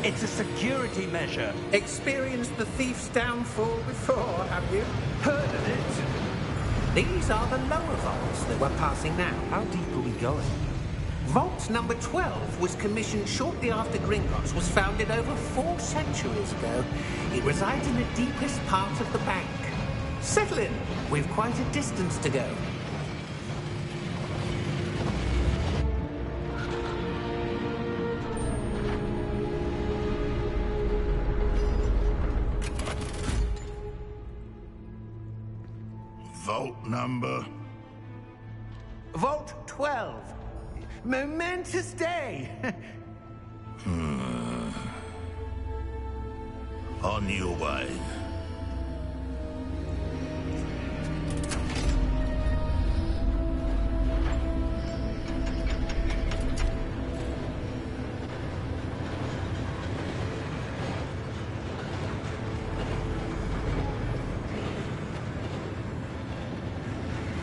It's a security measure. Experienced the thief's downfall before, have you? Heard of it? These are the lower vaults that we're passing now. How deep are we going? Vault number 12 was commissioned shortly after Gringotts was founded over 4 centuries ago. It resides in the deepest part of the bank. Settle in. We've quite a distance to go. Vault number? Vault 12. Momentous day. On your way.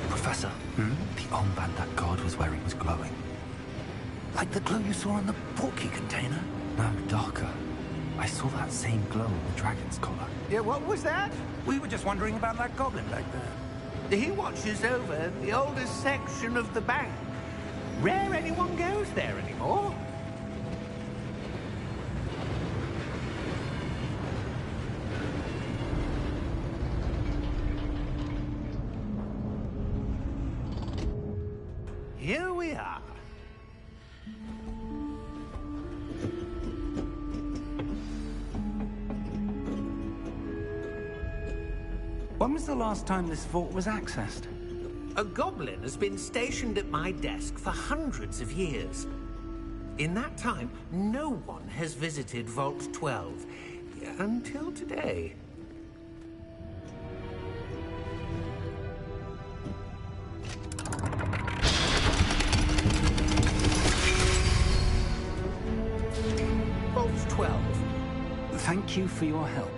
Professor, the armband that guard was wearing was glowing. Like the glow you saw in the portkey container? No, darker. I saw that same glow on the dragon's collar. Yeah, what was that? We were just wondering about that goblin back there. He watches over the oldest section of the bank. Rare anyone goes there anymore. Here we are. When was the last time this vault was accessed? A goblin has been stationed at my desk for hundreds of years. In that time, no one has visited Vault 12 until today. Vault 12. Thank you for your help.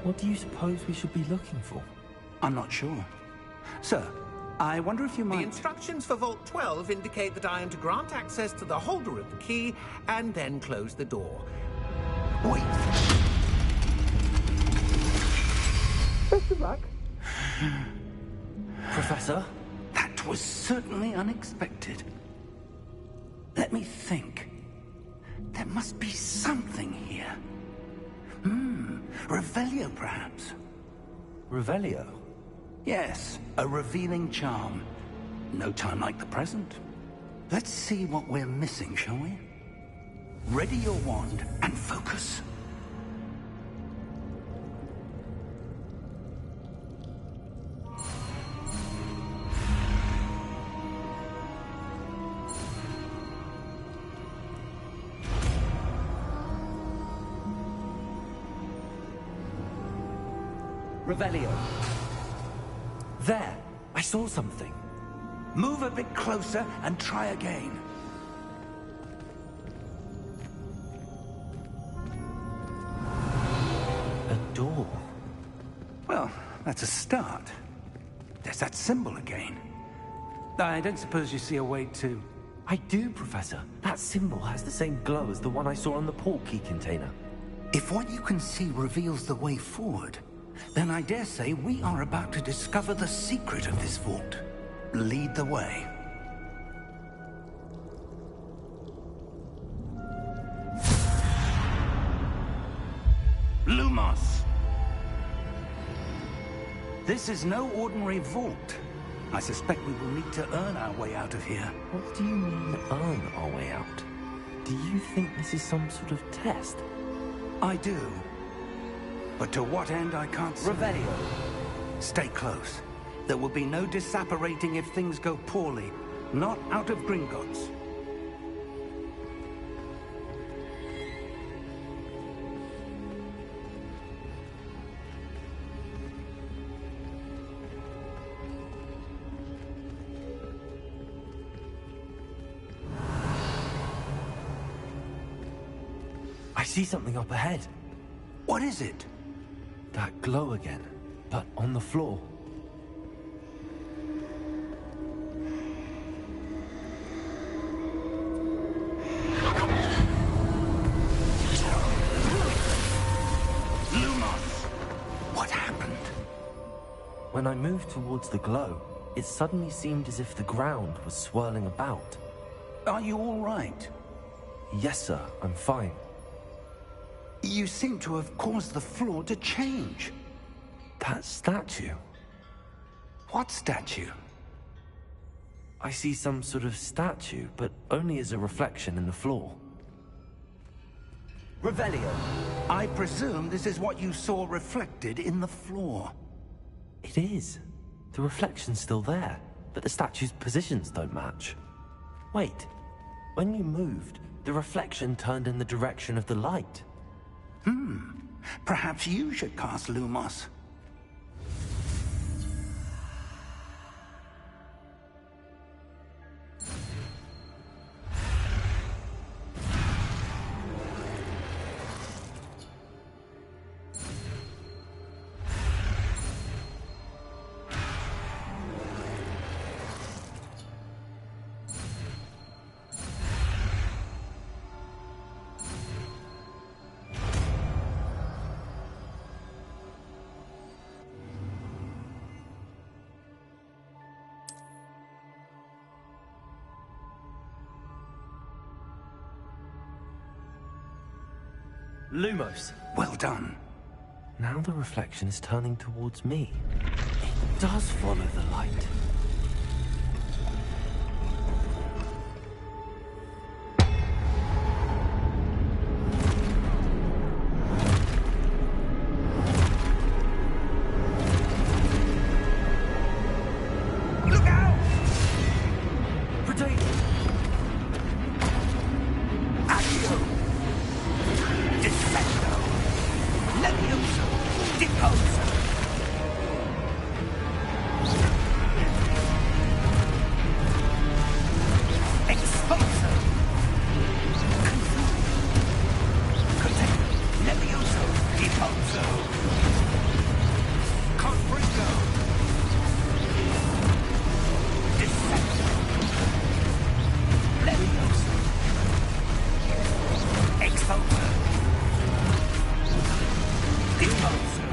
What do you suppose we should be looking for? I'm not sure. Sir, I wonder if you The might... instructions for Vault 12 indicate that I am to grant access to the holder of the key and then close the door. Wait! Best of luck. Professor? That was certainly unexpected. Let me think. There must be something here. Revelio, perhaps? Revelio? Yes, a revealing charm. No time like the present. Let's see what we're missing, shall we? Ready your wand and focus. Revelio. There! I saw something. Move a bit closer and try again. A door. Well, that's a start. There's that symbol again. I don't suppose you see a way to... I do, Professor. That symbol has the same glow as the one I saw on the portkey container. If what you can see reveals the way forward, then I dare say we are about to discover the secret of this vault. Lead the way. Lumos! This is no ordinary vault. I suspect we will need to earn our way out of here. What do you mean, earn our way out? Do you think this is some sort of test? I do. But to what end, I can't say. Revelio. Stay close. There will be no disapparating if things go poorly. Not out of Gringotts. I see something up ahead. What is it? That glow again, but on the floor. Lumos! What happened? When I moved towards the glow, it suddenly seemed as if the ground was swirling about. Are you all right? Yes, sir, I'm fine. You seem to have caused the floor to change. That statue? What statue? I see some sort of statue, but only as a reflection in the floor. Revelio, I presume this is what you saw reflected in the floor. It is. The reflection's still there, but the statue's positions don't match. Wait, when you moved, the reflection turned in the direction of the light. Perhaps you should cast Lumos. Lumos! Well done. Now the reflection is turning towards me. It does follow the light. Look out! Potato! Accio! Defendo! Levioso! Deposo! Exposo! Contain! Levioso! Deposo! Confringo! Defendo! Levioso! Exposo! Deposo!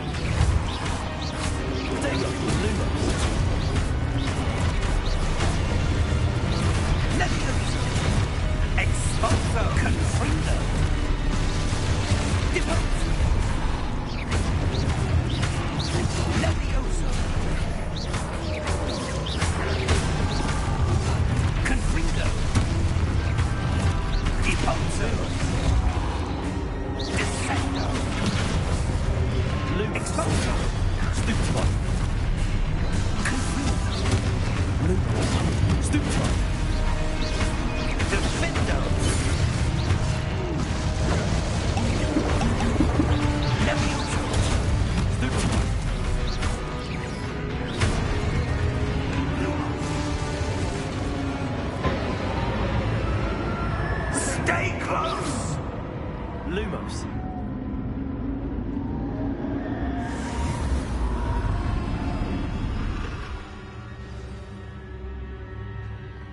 Potato! Lumos! Levioso! Exposo! Confrindo! Deposo! Levioso! Confrindo! Deposo! Descendo! Lumos! Exposo! Stupefy! Lumos! Stupefy! Defendo! Levioso! Stupefy! Stay close! Lumos!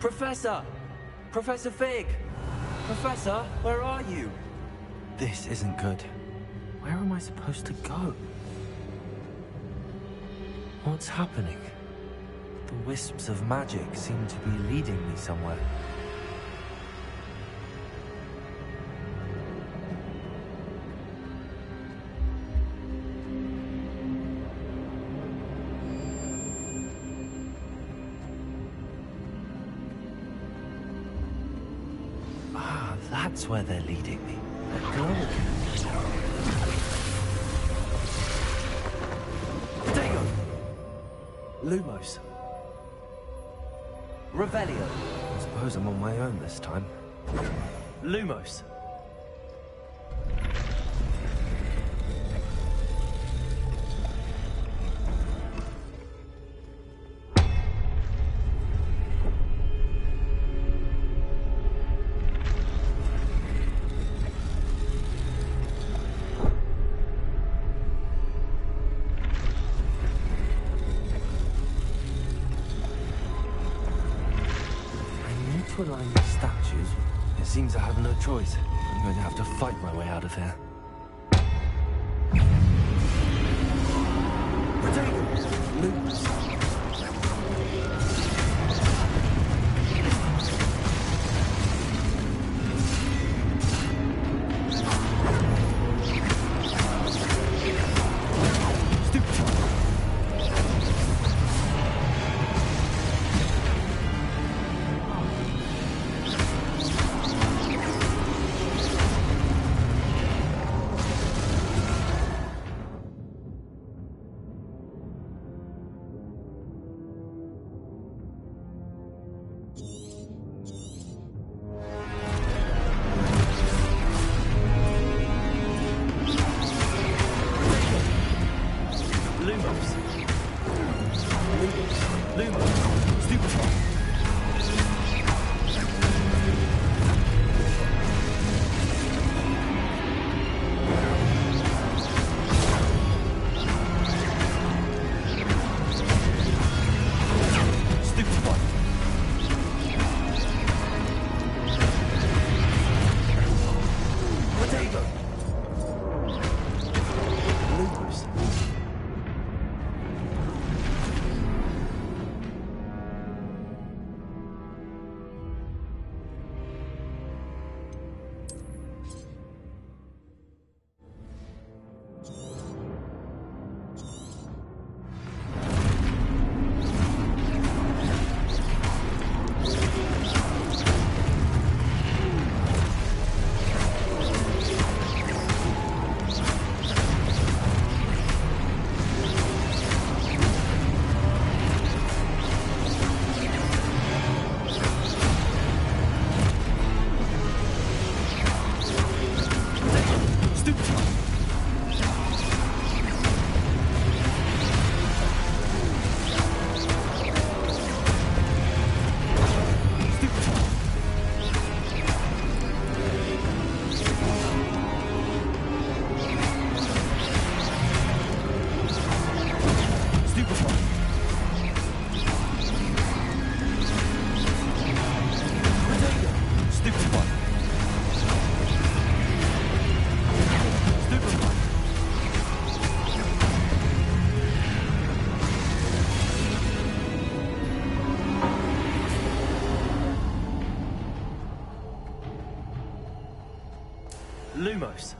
Professor! Professor Fig! Professor, where are you? This isn't good. Where am I supposed to go? What's happening? The wisps of magic seem to be leading me somewhere. Ah, that's where they're leading me. That glow again. Dago! Lumos. Revelio. I suppose I'm on my own this time. Lumos. Aquiline statues. It seems I have no choice. I'm going to have to fight my way out of here. Protego! Lupus. Lumos.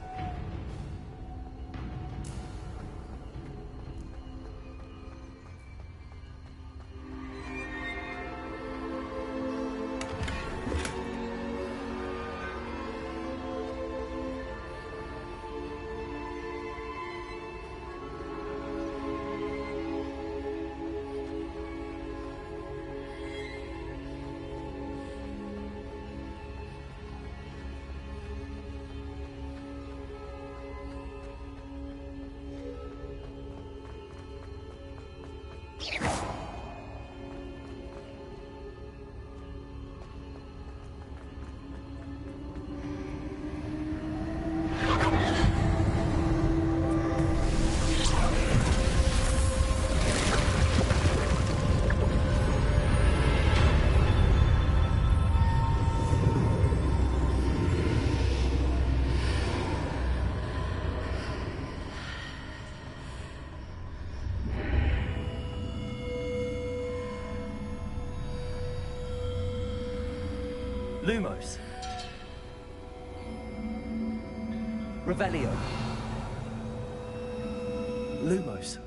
Lumos. Revelio. Lumos.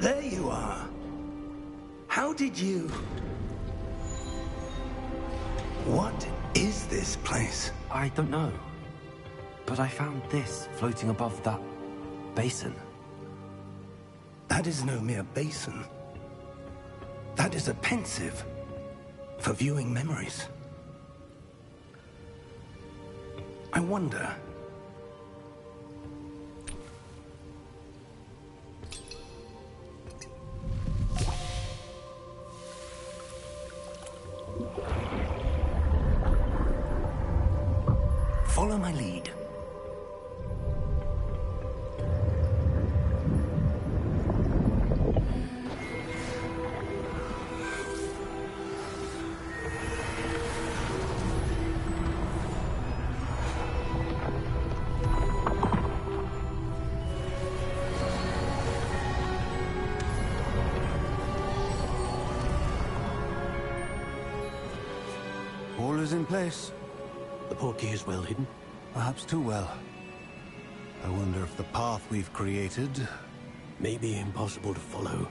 There you are. How did you... What is this place? I don't know. But I found this floating above that basin. That is no mere basin. That is a pensive for viewing memories. I wonder... Follow my lead. All is in place. The portkey is well hidden. Perhaps too well. I wonder if the path we've created... May be impossible to follow.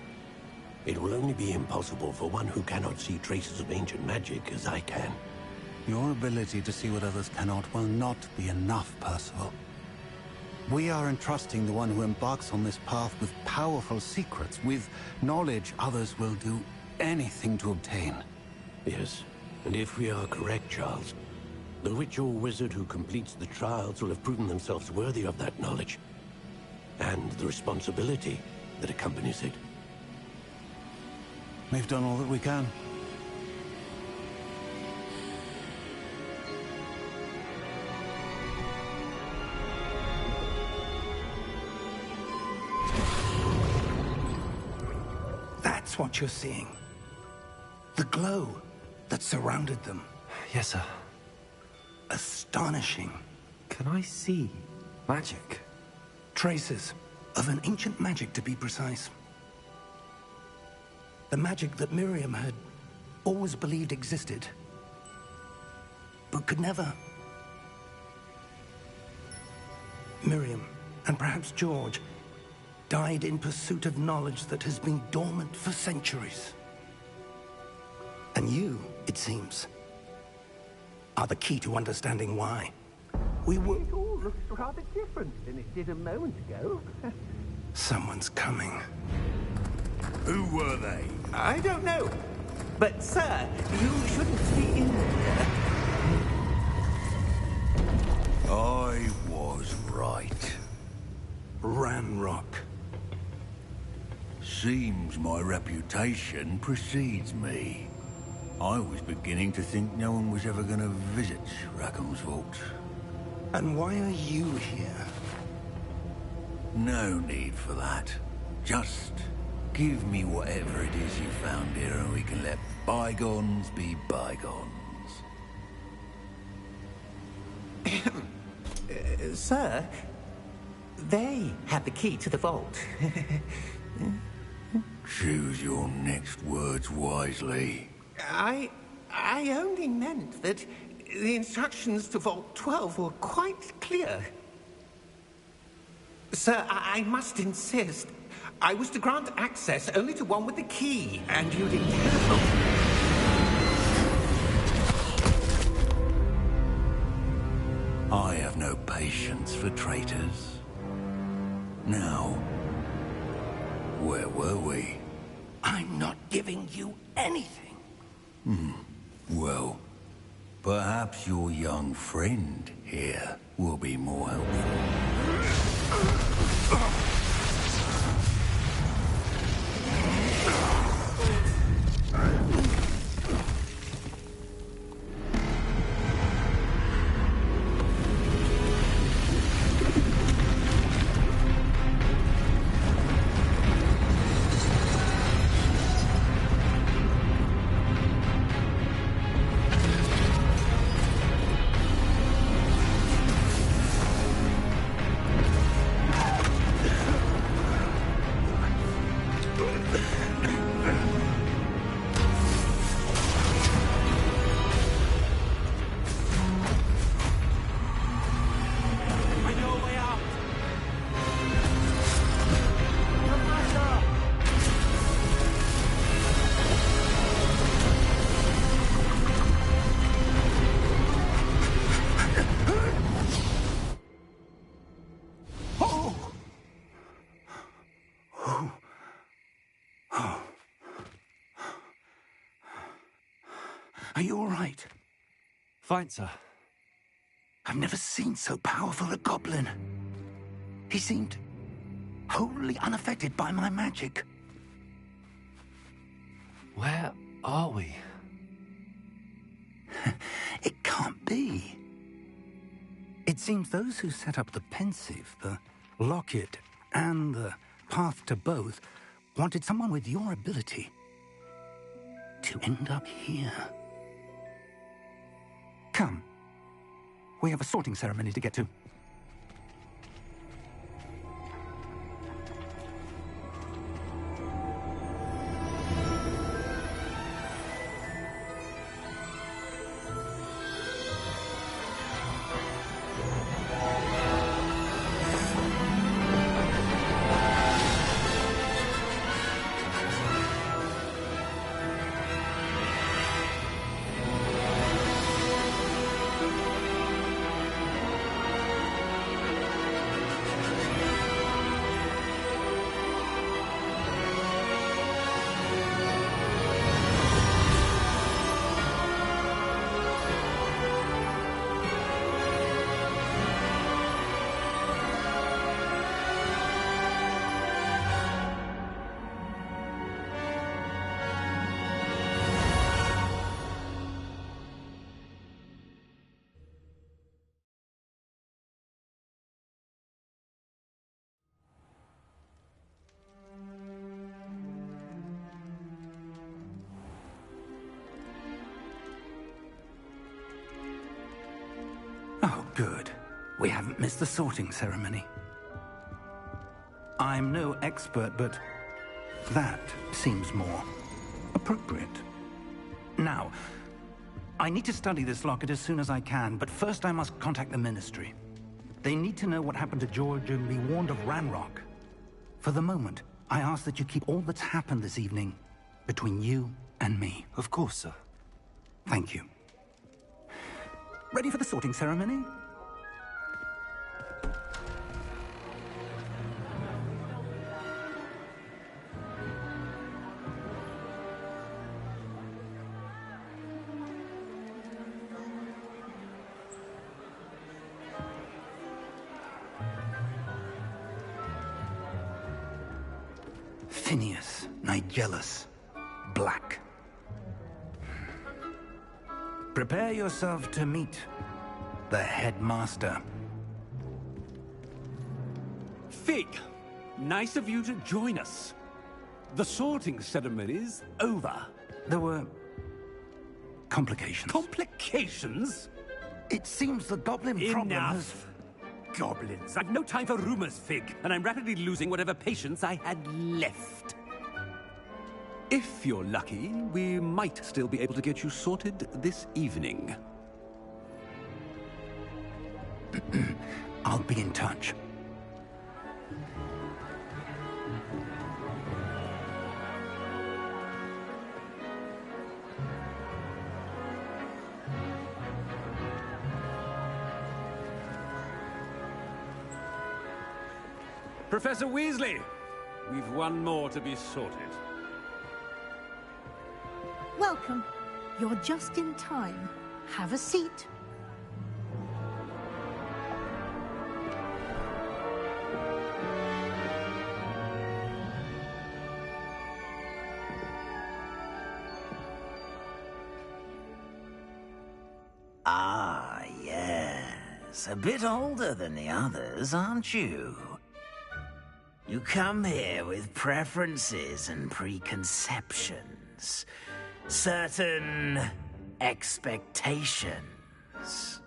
It will only be impossible for one who cannot see traces of ancient magic as I can. Your ability to see what others cannot will not be enough, Percival. We are entrusting the one who embarks on this path with powerful secrets, with knowledge others will do anything to obtain. Yes, and if we are correct, Charles, the witch or wizard who completes the trials will have proven themselves worthy of that knowledge, and the responsibility that accompanies it. We've done all that we can. That's what you're seeing. The glow that surrounded them. Yes, sir. Astonishing. Can I see magic? Traces of an ancient magic, to be precise. The magic that Miriam had always believed existed, but could never. Miriam, and perhaps George, died in pursuit of knowledge that has been dormant for centuries. And you, it seems, are the key to understanding why. We were... It all looks rather different than it did a moment ago. Someone's coming. Who were they? I don't know. But, sir, you shouldn't be in here. I was right. Ranrock. Seems my reputation precedes me. I was beginning to think no one was ever going to visit Rackham's Vault. And why are you here? No need for that. Just give me whatever it is you found here and we can let bygones be bygones. Sir, they have the key to the vault. Choose your next words wisely. I only meant that the instructions to Vault 12 were quite clear. Sir, I must insist. I was to grant access only to one with the key, and you didn't have I have no patience for traitors. Now, where were we? I'm not giving you anything. Well, perhaps your young friend here will be more helpful. Are you all right? Fine, sir. I've never seen so powerful a goblin. He seemed wholly unaffected by my magic. Where are we? It can't be. It seems those who set up the Pensieve, the Locket, and the Path to Both wanted someone with your ability to end up here. Come. We have a sorting ceremony to get to. Oh, good. We haven't missed the sorting ceremony. I'm no expert, but that seems more appropriate. Now, I need to study this locket as soon as I can, but first I must contact the Ministry. They need to know what happened to George and be warned of Ranrock. For the moment, I ask that you keep all that's happened this evening between you and me. Of course, sir. Thank you. Ready for the sorting ceremony? Phineas Nigellus Black. Prepare yourself to meet the headmaster. Fig, nice of you to join us. The sorting ceremony's over. There were complications. Complications? It seems the goblin problem has... Enough! Goblins. I've no time for rumors, Fig, and I'm rapidly losing whatever patience I had left. If you're lucky, we might still be able to get you sorted this evening. I'll be in touch. Professor Weasley, we've one more to be sorted. Welcome. You're just in time. Have a seat. Ah, yes. A bit older than the others, aren't you? You come here with preferences and preconceptions. Certain expectations.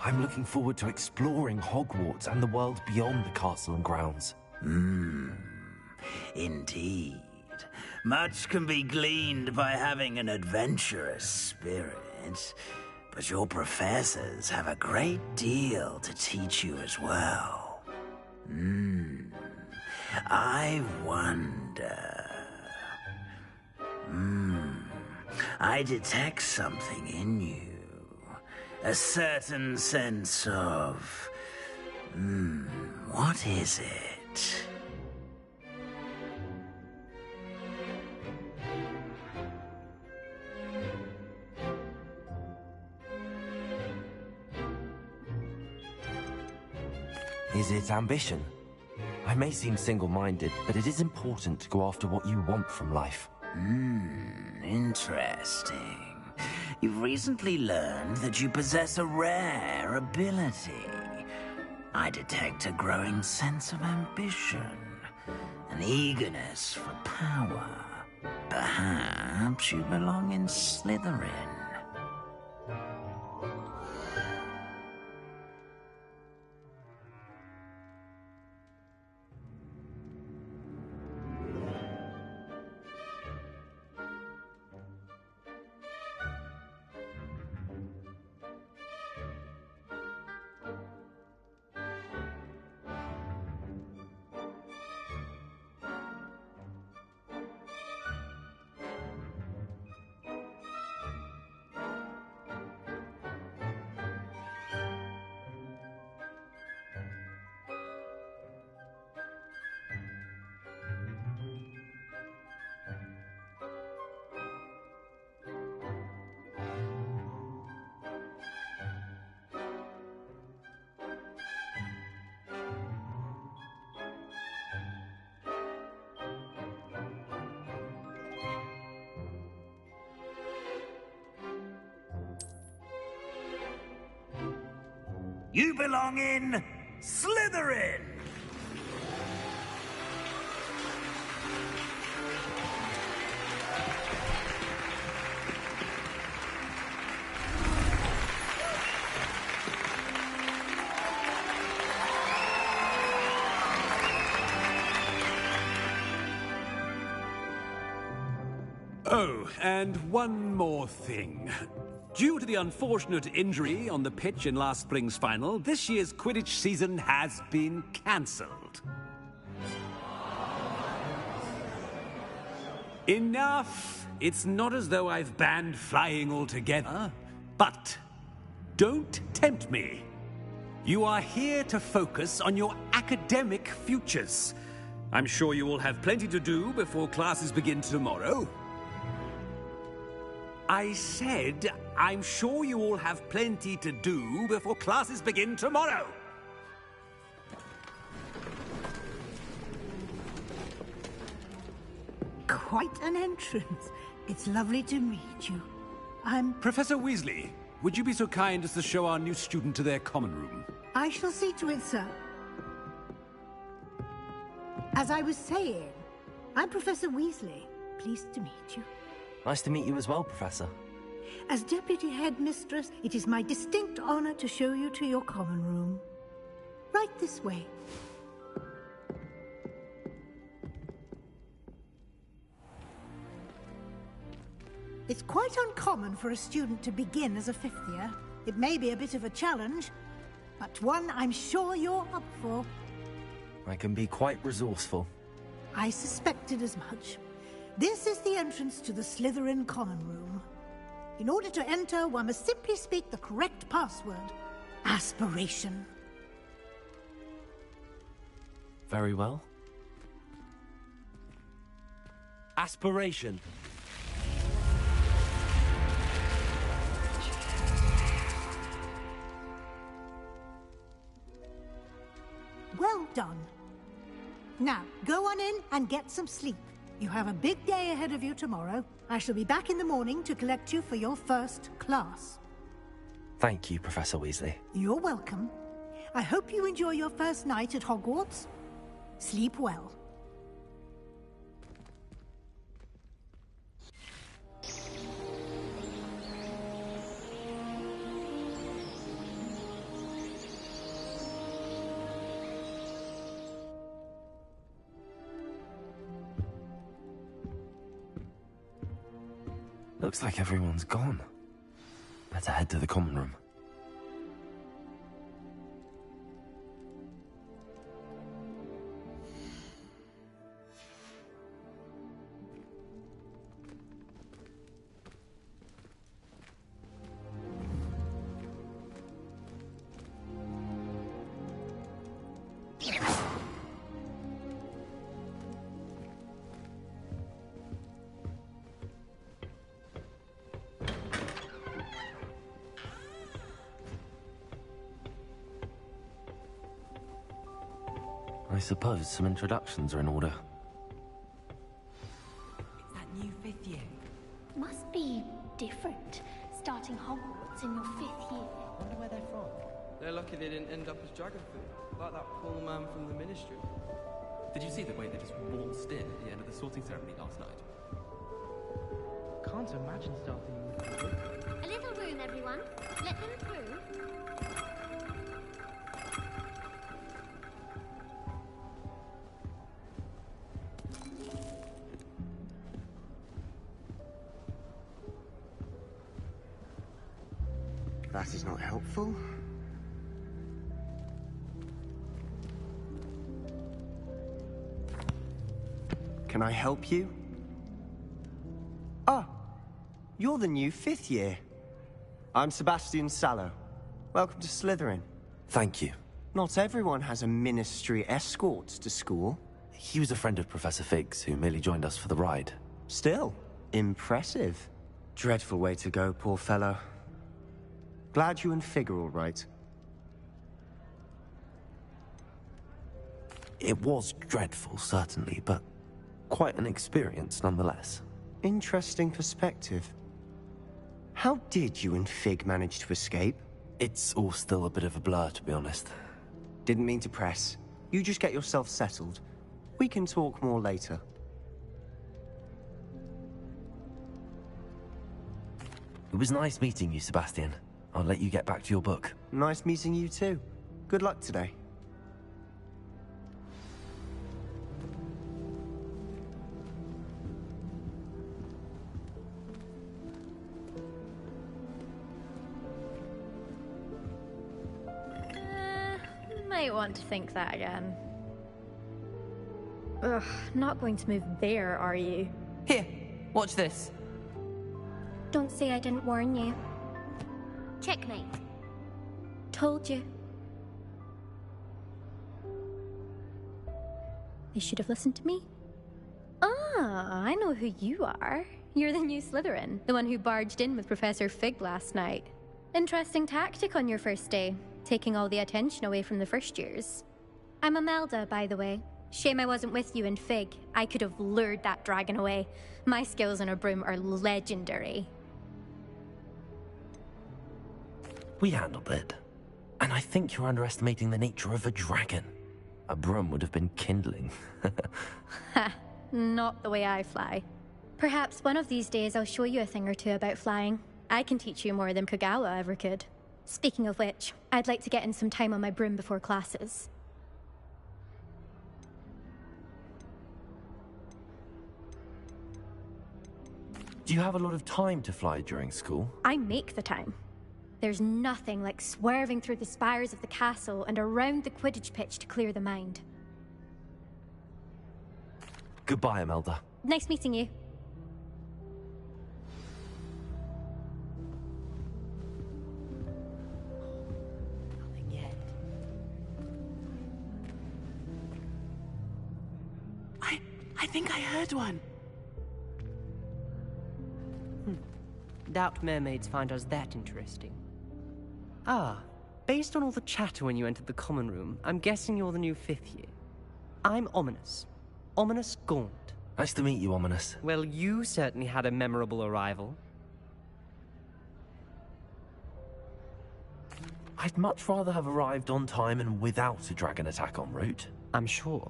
I'm looking forward to exploring Hogwarts and the world beyond the castle and grounds. Indeed. Much can be gleaned by having an adventurous spirit, but your professors have a great deal to teach you as well. I wonder... I detect something in you. A certain sense of... what is it? Is it ambition? I may seem single-minded, but it is important to go after what you want from life. Interesting. You've recently learned that you possess a rare ability. I detect a growing sense of ambition, an eagerness for power. Perhaps you belong in Slytherin. You belong in Slytherin! Oh, and one more thing. Due to the unfortunate injury on the pitch in last spring's final, this year's Quidditch season has been cancelled. Enough! It's not as though I've banned flying altogether, but don't tempt me. You are here to focus on your academic futures. I'm sure you will have plenty to do before classes begin tomorrow. I said, I'm sure you all have plenty to do before classes begin tomorrow. Quite an entrance. It's lovely to meet you. I'm... Professor Weasley, would you be so kind as to show our new student to their common room? I shall see to it, sir. As I was saying, I'm Professor Weasley. Pleased to meet you. Nice to meet you as well, Professor. As Deputy Headmistress, it is my distinct honor to show you to your common room. Right this way. It's quite uncommon for a student to begin as a fifth year. It may be a bit of a challenge, but one I'm sure you're up for. I can be quite resourceful. I suspected as much. This is the entrance to the Slytherin common room. In order to enter, one must simply speak the correct password. Aspiration. Very well. Aspiration. Well done. Now, go on in and get some sleep. You have a big day ahead of you tomorrow. I shall be back in the morning to collect you for your first class. Thank you, Professor Weasley. You're welcome. I hope you enjoy your first night at Hogwarts. Sleep well. Looks like everyone's gone. Better head to the common room. I suppose some introductions are in order. It's that new 5th year. Must be different, starting Hogwarts in your 5th year. Wonder where they're from. They're lucky they didn't end up as dragon food, like that poor man from the Ministry. Did you see the way they just waltzed in at the end of the sorting ceremony last night? Can't imagine starting with A little room, everyone. Let them through. That is not helpful. Can I help you? Ah, you're the new 5th year. I'm Sebastian Sallow. Welcome to Slytherin. Thank you. Not everyone has a ministry escort to school. He was a friend of Professor Fig's, who merely joined us for the ride. Still, impressive. Dreadful way to go, poor fellow. Glad you and Fig are all right. It was dreadful, certainly, but quite an experience nonetheless. Interesting perspective. How did you and Fig manage to escape? It's all still a bit of a blur, to be honest. Didn't mean to press. You just get yourself settled. We can talk more later. It was nice meeting you, Sebastian. I'll let you get back to your book. Nice meeting you too. Good luck today. Might want to think that again. Ugh, not going to move there, are you? Here, watch this. Don't say I didn't warn you. Checkmate. Told you. They should have listened to me. Ah, I know who you are. You're the new Slytherin, the one who barged in with Professor Fig last night. Interesting tactic on your first day, taking all the attention away from the first years. I'm Imelda, by the way. Shame I wasn't with you in Fig. I could have lured that dragon away. My skills on a broom are legendary. We handled it. And I think you're underestimating the nature of a dragon. A broom would have been kindling. Ha, not the way I fly. Perhaps one of these days I'll show you a thing or two about flying. I can teach you more than Kogawa ever could. Speaking of which, I'd like to get in some time on my broom before classes. Do you have a lot of time to fly during school? I make the time. There's nothing like swerving through the spires of the castle and around the Quidditch pitch to clear the mind. Goodbye, Imelda. Nice meeting you. Nothing yet. I think I heard one. Doubt mermaids find us that interesting. Ah, based on all the chatter when you entered the common room, I'm guessing you're the new 5th year. I'm Ominis. Ominis Gaunt. Nice to meet you, Ominis. Well, you certainly had a memorable arrival. I'd much rather have arrived on time and without a dragon attack en route. I'm sure.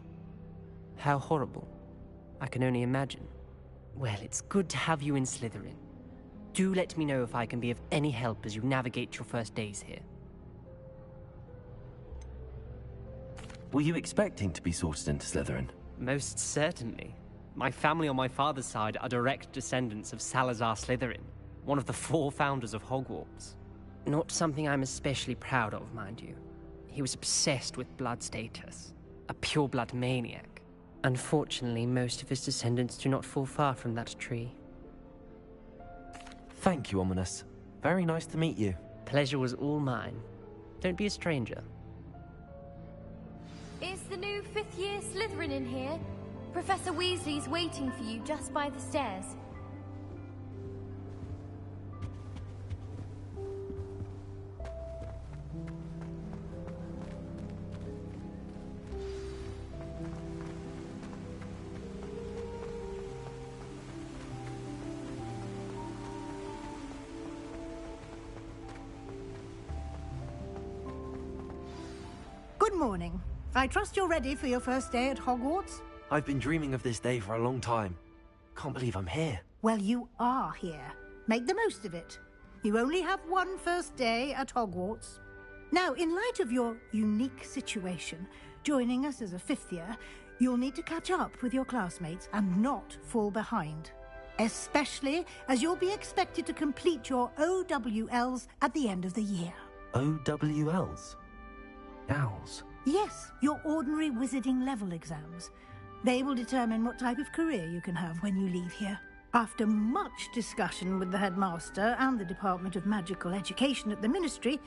How horrible. I can only imagine. Well, it's good to have you in Slytherin. Do let me know if I can be of any help as you navigate your first days here. Were you expecting to be sorted into Slytherin? Most certainly. My family on my father's side are direct descendants of Salazar Slytherin, one of the 4 founders of Hogwarts. Not something I'm especially proud of, mind you. He was obsessed with blood status, a pure-blood maniac. Unfortunately, most of his descendants do not fall far from that tree. Thank you, Ominis. Very nice to meet you. Pleasure was all mine. Don't be a stranger. Is the new 5th year Slytherin in here? Professor Weasley's waiting for you just by the stairs. Good morning. I trust you're ready for your first day at Hogwarts? I've been dreaming of this day for a long time. Can't believe I'm here. Well, you are here. Make the most of it. You only have one first day at Hogwarts. Now, in light of your unique situation, joining us as a fifth year, you'll need to catch up with your classmates and not fall behind. Especially as you'll be expected to complete your OWLs at the end of the year. OWLs? Owls? Yes, your ordinary wizarding level exams. They will determine what type of career you can have when you leave here. After much discussion with the headmaster and the Department of Magical Education at the Ministry,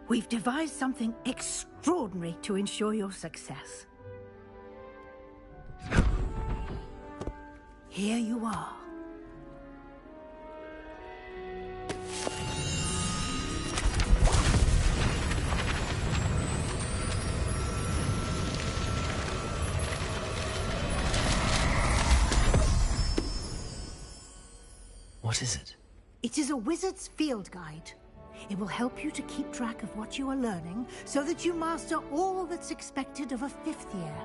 we've devised something extraordinary to ensure your success. Here you are. What is it? It is a wizard's field guide. It will help you to keep track of what you are learning so that you master all that's expected of a fifth year.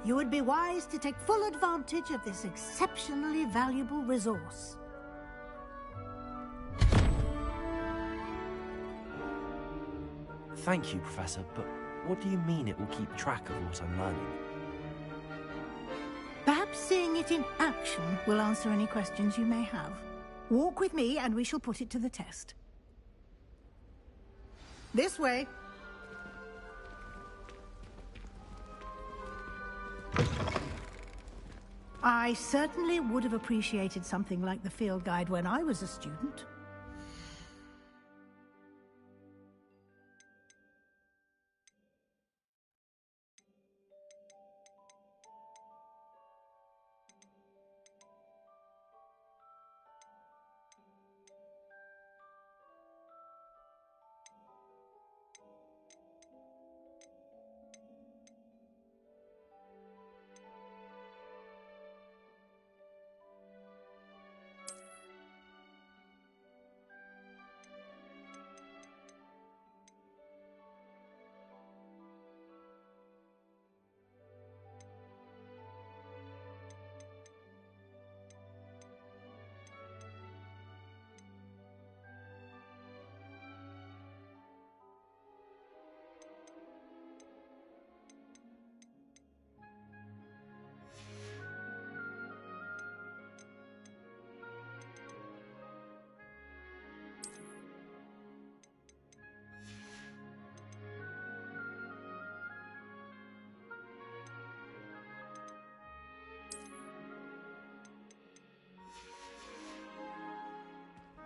You would be wise to take full advantage of this exceptionally valuable resource. Thank you, Professor, but what do you mean it will keep track of what I'm learning? Perhaps seeing it in action will answer any questions you may have. Walk with me and we shall put it to the test. This way. I certainly would have appreciated something like the field guide when I was a student.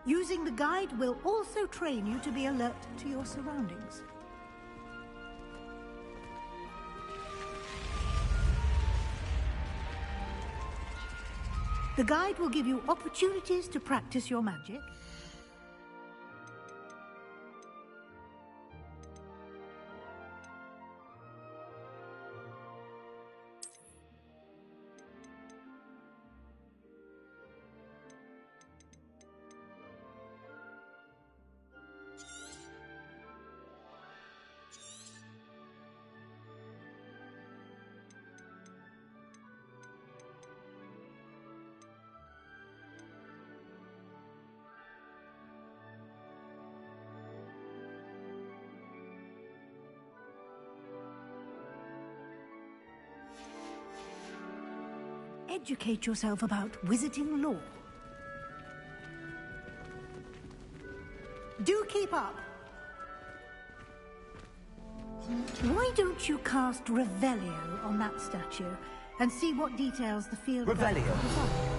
Using the guide will also train you to be alert to your surroundings. The guide will give you opportunities to practice your magic. Educate yourself about wizarding lore. Do keep up. Why don't you cast Revelio on that statue and see what details the field... Revelio?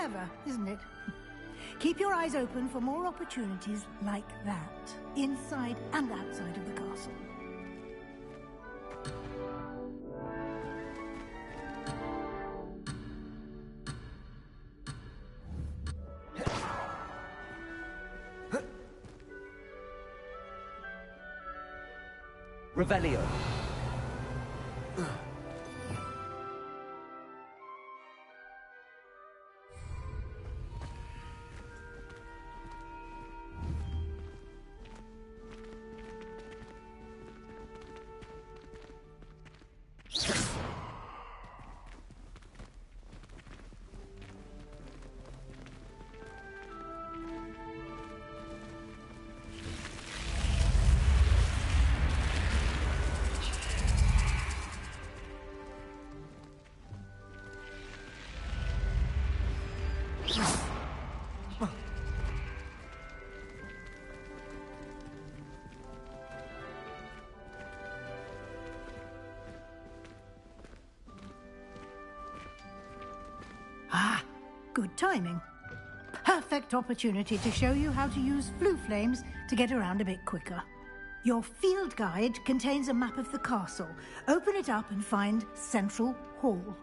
Clever, isn't it? Keep your eyes open for more opportunities like that, inside and outside of the castle. Revelio. Good timing. Perfect opportunity to show you how to use flue flames to get around a bit quicker. Your field guide contains a map of the castle. Open it up and find Central Hall.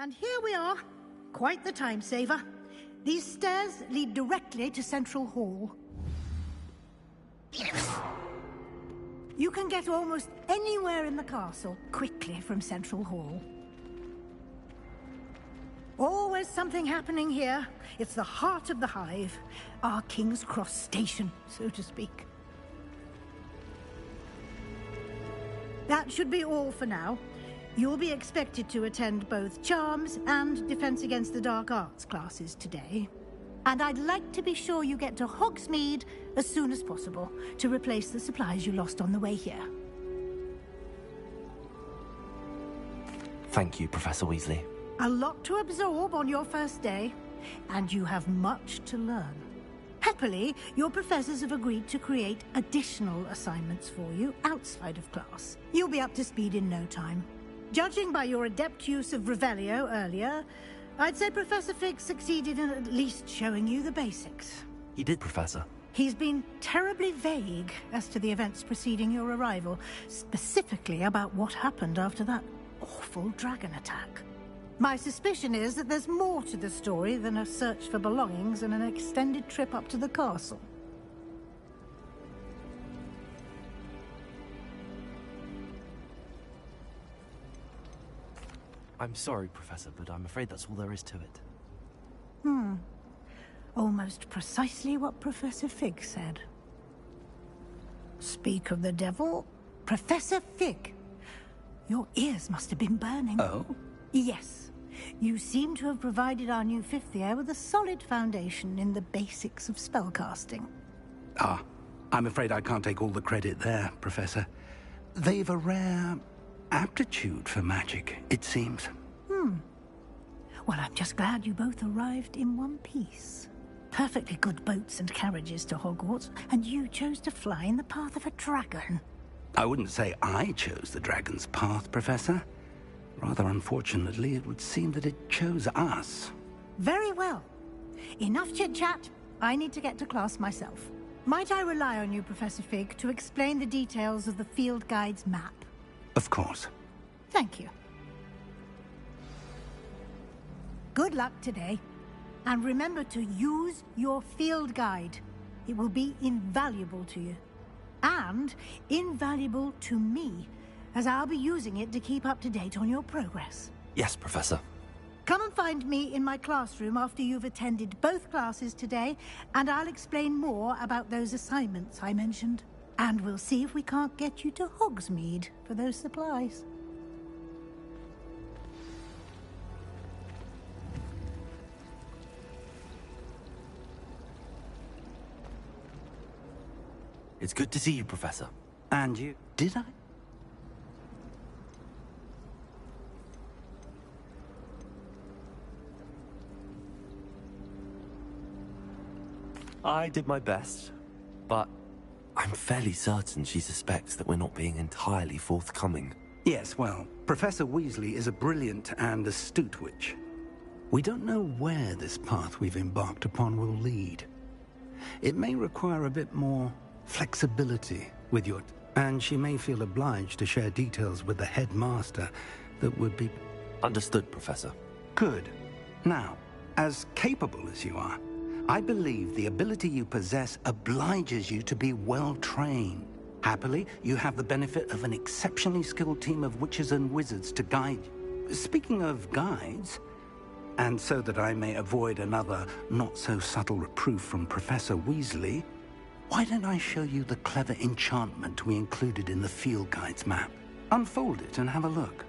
And here we are. Quite the time saver. These stairs lead directly to Central Hall. You can get almost anywhere in the castle quickly from Central Hall. Always something happening here. It's the heart of the Hive. Our King's Cross station, so to speak. That should be all for now. You'll be expected to attend both Charms and Defense Against the Dark Arts classes today. And I'd like to be sure you get to Hogsmeade as soon as possible to replace the supplies you lost on the way here. Thank you, Professor Weasley. A lot to absorb on your first day, and you have much to learn. Happily, your professors have agreed to create additional assignments for you outside of class. You'll be up to speed in no time. Judging by your adept use of Revelio earlier, I'd say Professor Fig succeeded in at least showing you the basics. He did, Professor. He's been terribly vague as to the events preceding your arrival, specifically about what happened after that awful dragon attack. My suspicion is that there's more to the story than a search for belongings and an extended trip up to the castle. I'm sorry, Professor, but I'm afraid that's all there is to it. Almost precisely what Professor Fig said. Speak of the devil, Professor Fig. Your ears must have been burning. Oh? Yes. You seem to have provided our new fifth year with a solid foundation in the basics of spellcasting. Ah, I'm afraid I can't take all the credit there, Professor. They've a rare aptitude for magic, it seems. Well, I'm just glad you both arrived in one piece. Perfectly good boats and carriages to Hogwarts, and you chose to fly in the path of a dragon. I wouldn't say I chose the dragon's path, Professor. Rather unfortunately, it would seem that it chose us. Very well. Enough chit-chat. I need to get to class myself. Might I rely on you, Professor Fig, to explain the details of the field guide's map? Of course. Thank you. Good luck today. And remember to use your field guide. It will be invaluable to you. And invaluable to me, as I'll be using it to keep up to date on your progress. Yes, Professor. Come and find me in my classroom after you've attended both classes today, and I'll explain more about those assignments I mentioned. And we'll see if we can't get you to Hogsmeade for those supplies. It's good to see you, Professor. And you... Did I? I did my best, but I'm fairly certain she suspects that we're not being entirely forthcoming. Yes, well, Professor Weasley is a brilliant and astute witch. We don't know where this path we've embarked upon will lead. It may require a bit more flexibility with your... And she may feel obliged to share details with the headmaster that would be... Understood, Professor. Good. Now, as capable as you are, I believe the ability you possess obliges you to be well-trained. Happily, you have the benefit of an exceptionally skilled team of witches and wizards to guide you. Speaking of guides, and so that I may avoid another not-so-subtle reproof from Professor Weasley, why don't I show you the clever enchantment we included in the field guide's map? Unfold it and have a look.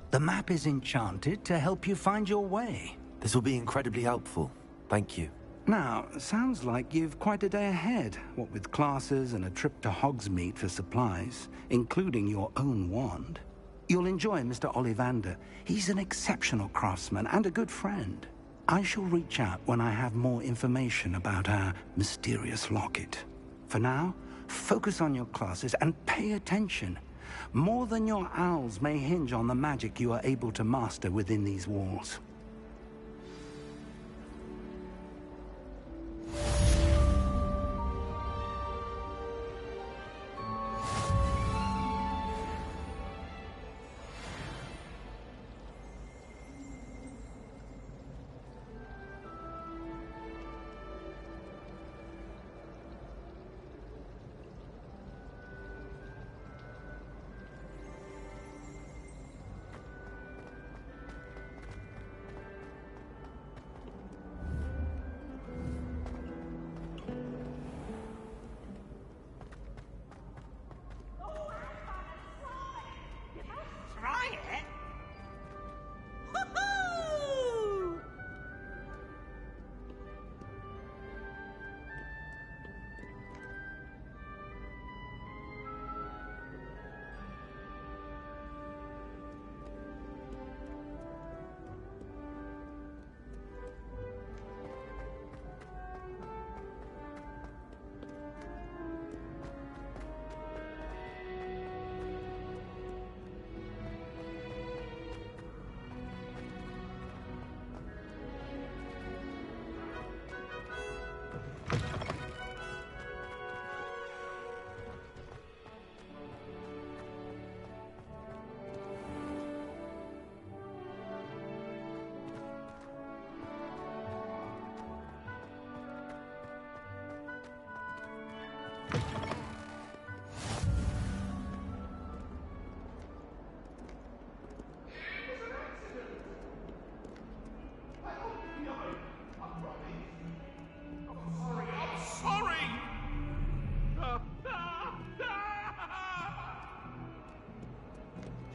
The map is enchanted to help you find your way. This will be incredibly helpful. Thank you. Now, sounds like you've quite a day ahead, what with classes and a trip to Hogsmeade for supplies, including your own wand. You'll enjoy Mr. Ollivander. He's an exceptional craftsman and a good friend. I shall reach out when I have more information about our mysterious locket. For now, focus on your classes and pay attention. More than your owls may hinge on the magic you are able to master within these walls. Try it?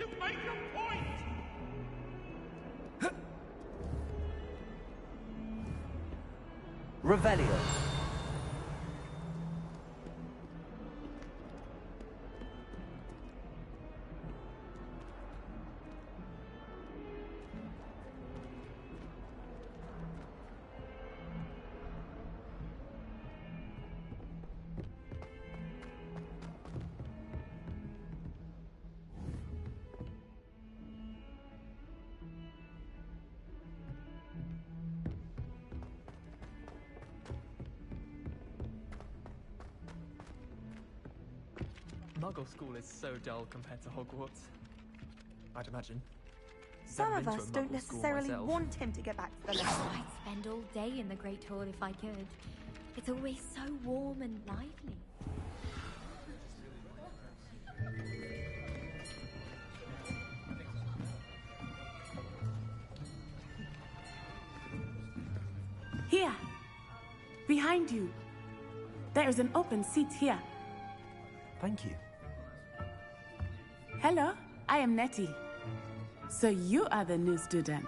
You make your point! Revelio. Muggle school is so dull compared to Hogwarts. I'd imagine. Some Never of been to us a don't Muggle school necessarily myself. want him to get back to the lesson. I'd spend all day in the Great Hall if I could. It's always so warm and lively. Here! Behind you. There is an open seat here. Thank you. Hello, I am Nettie. So you are the new student.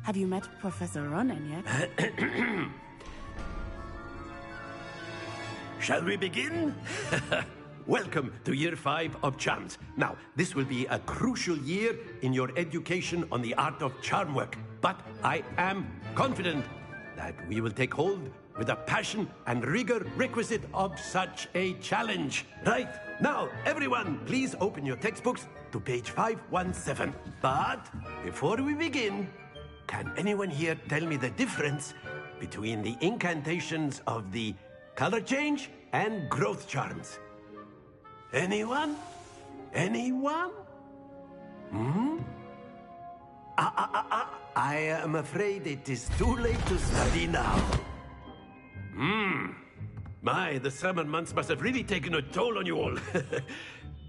Have you met Professor Ronen yet? Shall we begin? Welcome to Year 5 of Charms. Now, this will be a crucial year in your education on the art of charm work. But I am confident that we will take hold with the passion and rigor requisite of such a challenge. Right, now, everyone, please open your textbooks to page 517. But before we begin, can anyone here tell me the difference between the incantations of the color change and growth charms? Anyone? Anyone? I am afraid it is too late to study now. My, the summer months must have really taken a toll on you all.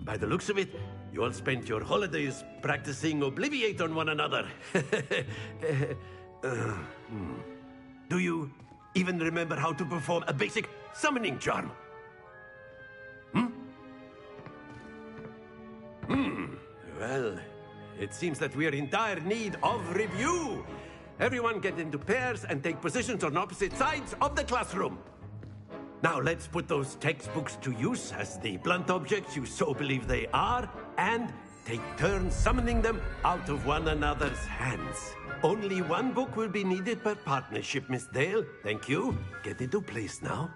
By the looks of it, you all spent your holidays practicing Obliviate on one another. Do you even remember how to perform a basic summoning charm? Well, it seems that we are in dire need of review. Everyone get into pairs and take positions on opposite sides of the classroom. Now let's put those textbooks to use as the blunt objects you so believe they are, and take turns summoning them out of one another's hands. Only one book will be needed per partnership, Miss Dale. Thank you. Get into place now.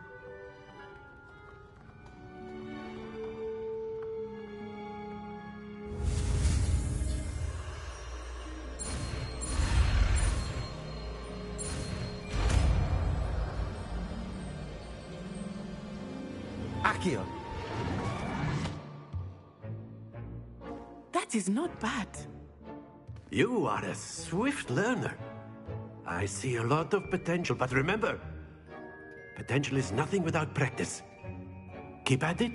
Accio. That is not bad. You are a swift learner. I see a lot of potential, but remember, potential is nothing without practice. Keep at it.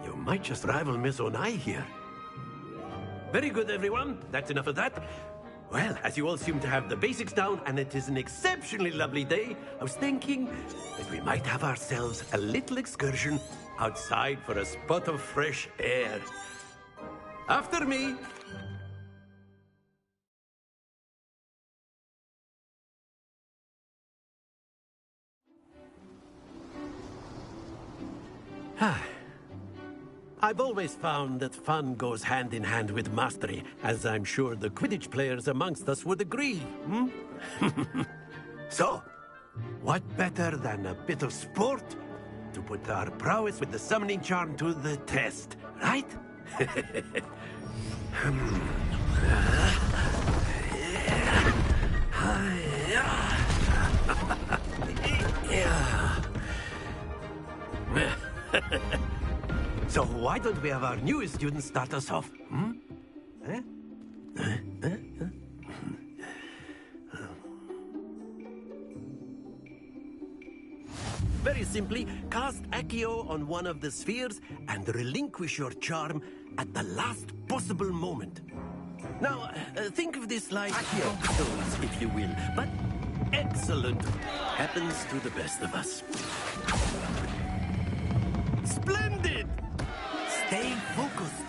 You might just rival Miss Onai here. Very good, everyone. That's enough of that. Well, as you all seem to have the basics down, and it is an exceptionally lovely day, I was thinking that we might have ourselves a little excursion outside for a spot of fresh air. After me. I've always found that fun goes hand in hand with mastery, as I'm sure the Quidditch players amongst us would agree. So, what better than a bit of sport to put our prowess with the summoning charm to the test, right? So why don't we have our newest student start us off? Very simply, cast Accio on one of the spheres and relinquish your charm at the last possible moment. Now, think of this like stones, if you will, but excellent. Happens to the best of us. Splendid! Stay focused.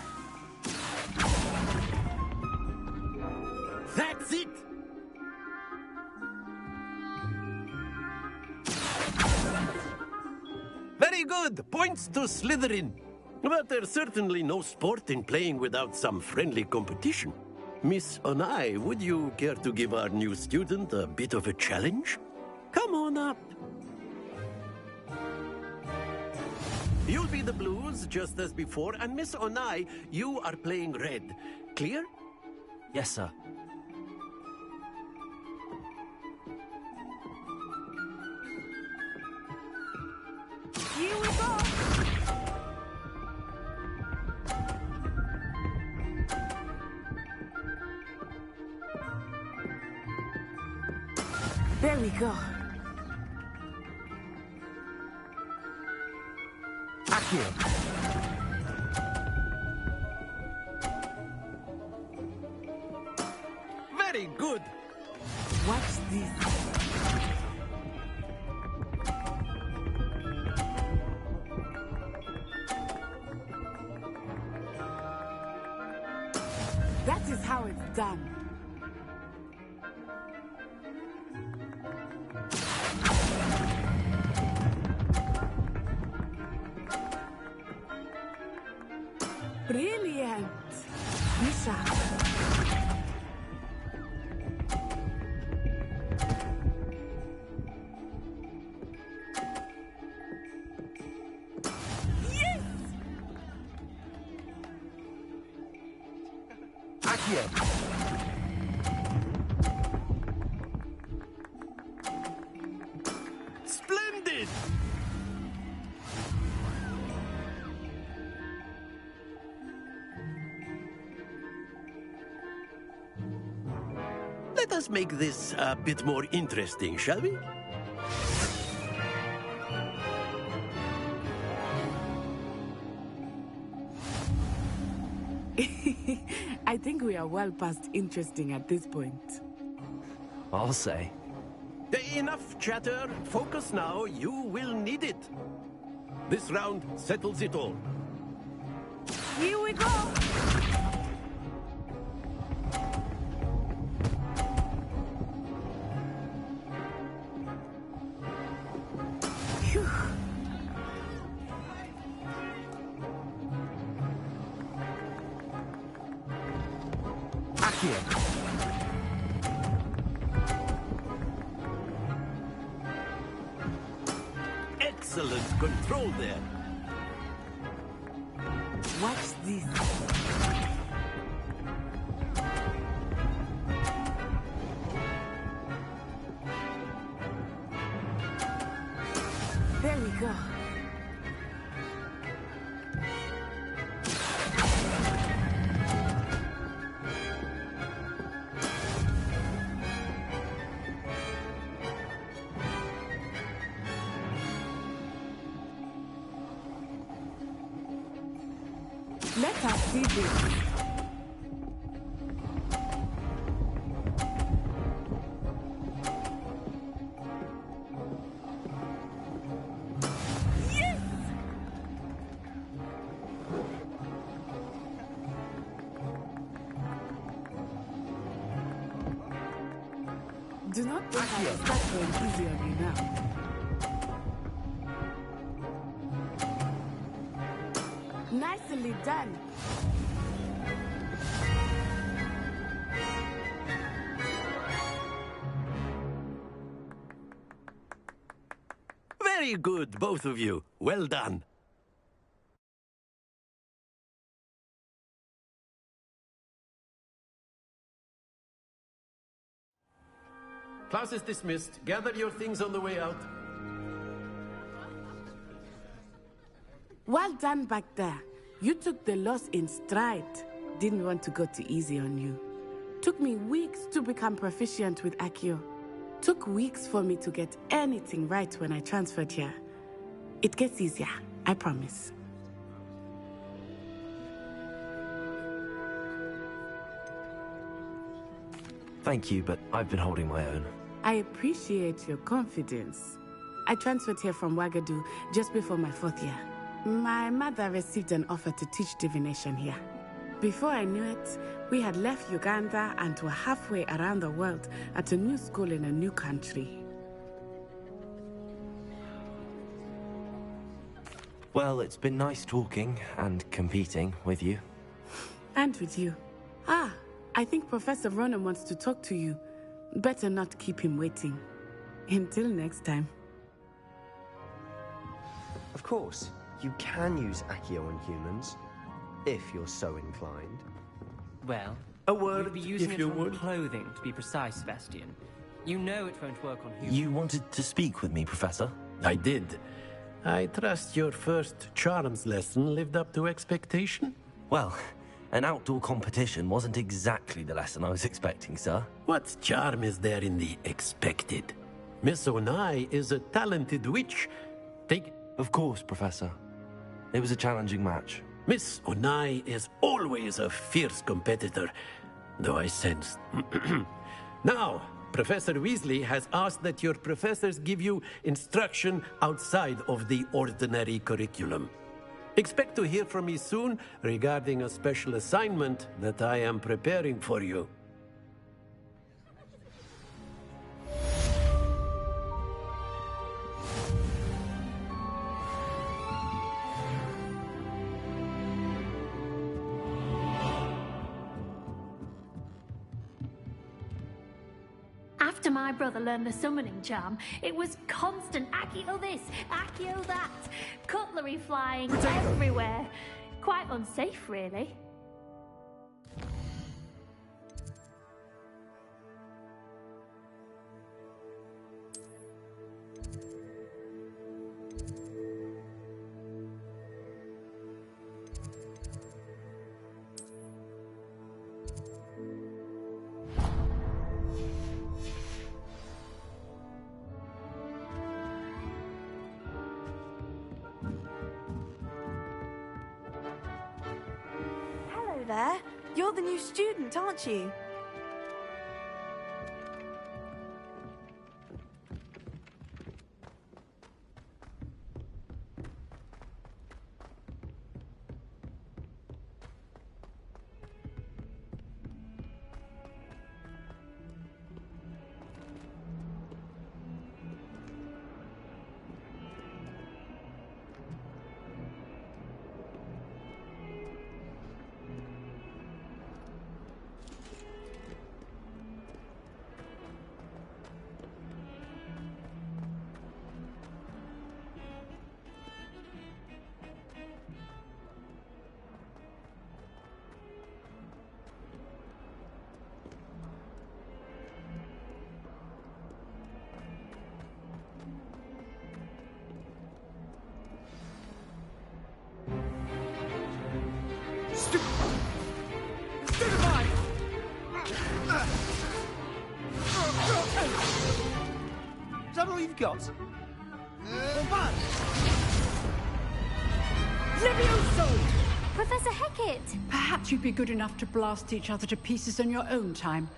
Good! Points to Slytherin. But there's certainly no sport in playing without some friendly competition. Miss Onai, would you care to give our new student a bit of a challenge? Come on up. You'll be the blues, just as before, and Miss Onai, you are playing red. Clear? Yes, sir. Here we go! There we go. Accio. Very good. Watch this. That is how it's done. Brilliant. Misha. Yes! Accio. Splendid! Let us make this a bit more interesting, shall we? I think we are well past interesting at this point. I'll say. Enough chatter. Focus now. You will need it. This round settles it all. Here we go! Phew. Accio. Excellent control there. Watch this. There we go. Let us see this. Yes! Do not think I will start going easy on you now. Nicely done. Very good, both of you. Well done. Class is dismissed. Gather your things on the way out. Well done back there. You took the loss in stride. Didn't want to go too easy on you. Took me weeks to become proficient with Accio. Took weeks for me to get anything right when I transferred here. It gets easier, I promise. Thank you, but I've been holding my own. I appreciate your confidence. I transferred here from Wagadu just before my 4th year. My mother received an offer to teach divination here. Before I knew it, we had left Uganda and were halfway around the world at a new school in a new country. Well, it's been nice talking and competing with you. And with you. Ah, I think Professor Ronen wants to talk to you. Better not keep him waiting. Until next time. Of course, you can use Accio on humans, if you're so inclined. Well, a word, you'd be using if it you on would. clothing, to be precise, Sebastian. You know it won't work on humans. You wanted to speak with me, Professor? I did. I trust your first charms lesson lived up to expectation? Well, an outdoor competition wasn't exactly the lesson I was expecting, sir. What charm is there in the expected? Miss Onai is a talented witch. Take... Of course, Professor. It was a challenging match. Miss Onai is always a fierce competitor, though I sensed... Now, Professor Weasley has asked that your professors give you instruction outside of the ordinary curriculum. Expect to hear from me soon regarding a special assignment that I am preparing for you. After my brother learned the summoning charm, it was constant Accio this, Accio that, cutlery flying everywhere. Quite unsafe, really. There. You're the new student, aren't you? Is that all you've got? Levioso! Professor Hecat! Perhaps you'd be good enough to blast each other to pieces in your own time.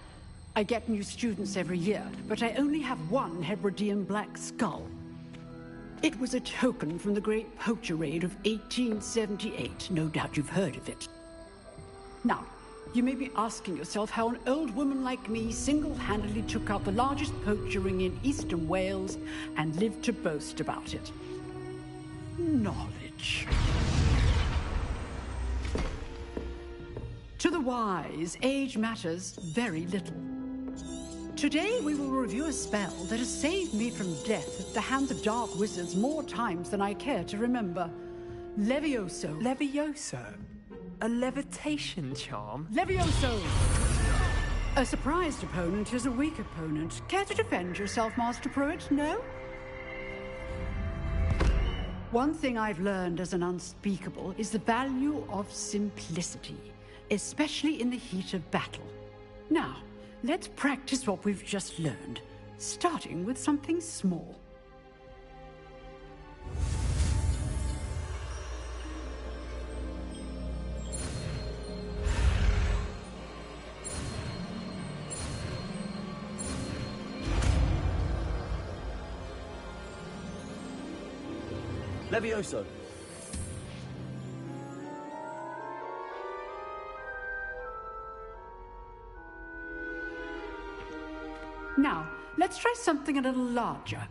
I get new students every year, but I only have one Hebridean black skull. It was a token from the Great Poacher Raid of 1878. No doubt you've heard of it. Now, you may be asking yourself how an old woman like me single-handedly took out the largest poacher ring in eastern Wales and lived to boast about it. Knowledge. To the wise, age matters very little. Today we will review a spell that has saved me from death at the hands of dark wizards more times than I care to remember. Levioso. Levioso? A levitation charm? Levioso! A surprised opponent is a weak opponent. Care to defend yourself, Master Pruitt? No? One thing I've learned as an unspeakable is the value of simplicity, especially in the heat of battle. Now, let's practice what we've just learned, starting with something small. Levioso. Now, let's try something a little larger.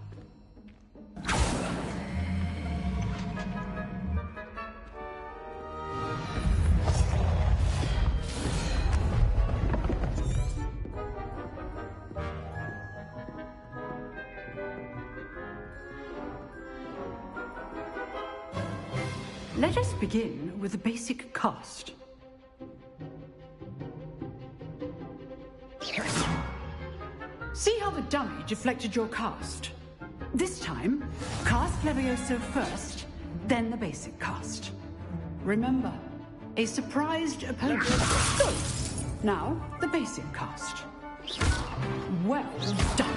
Let us begin with the basic cast. See how the dummy deflected your cast? This time, cast Levioso first, then the basic cast. Remember, a surprised opponent. Good. Now, the basic cast. Well done.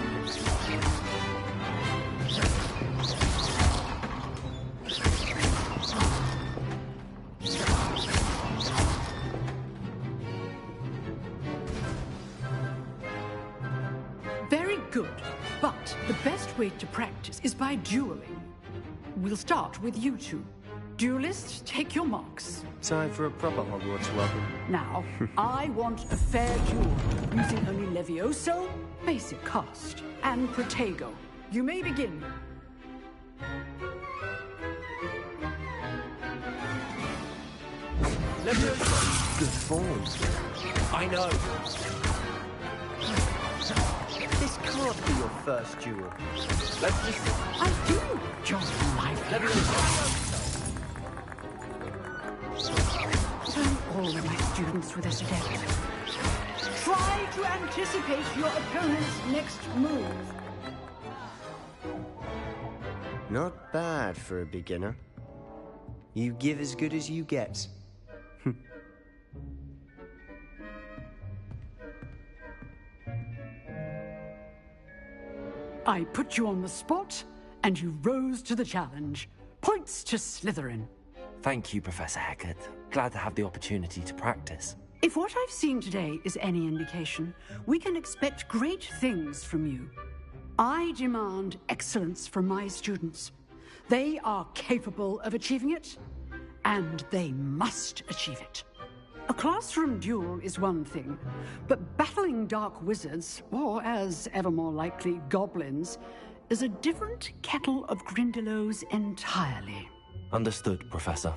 Very good, but the best way to practice is by dueling. We'll start with you two. Duelists, take your marks. Time for a proper Hogwarts welcome. Now, I want a fair duel, using only Levioso, basic cast, and Protego. You may begin. Levioso! Good form. I know. This can't be your first duel. Let's just... I do, John Lively. Levioso! Don't all of my students with us adept. Try to anticipate your opponent's next move. Not bad for a beginner. You give as good as you get. I put you on the spot, and you rose to the challenge. Points to Slytherin. Thank you, Professor Hecat. Glad to have the opportunity to practice. If what I've seen today is any indication, we can expect great things from you. I demand excellence from my students. They are capable of achieving it, and they must achieve it. A classroom duel is one thing, but battling dark wizards, or as ever more likely, goblins, is a different kettle of Grindylows entirely. Understood, Professor.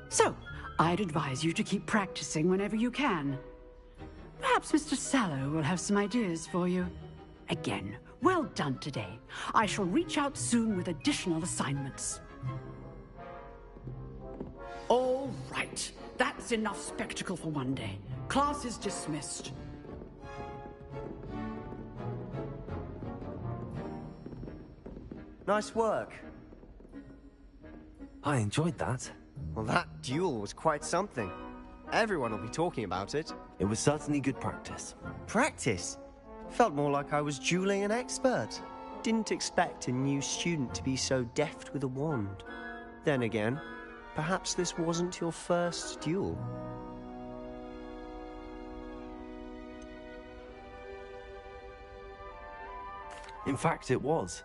So, I'd advise you to keep practicing whenever you can. Perhaps Mr. Sallow will have some ideas for you. Again, well done today. I shall reach out soon with additional assignments. All right. That's enough spectacle for one day. Class is dismissed. Nice work. I enjoyed that. Well, that duel was quite something. Everyone will be talking about it. It was certainly good practice. Practice? Felt more like I was dueling an expert. Didn't expect a new student to be so deft with a wand. Then again, perhaps this wasn't your first duel. In fact, it was.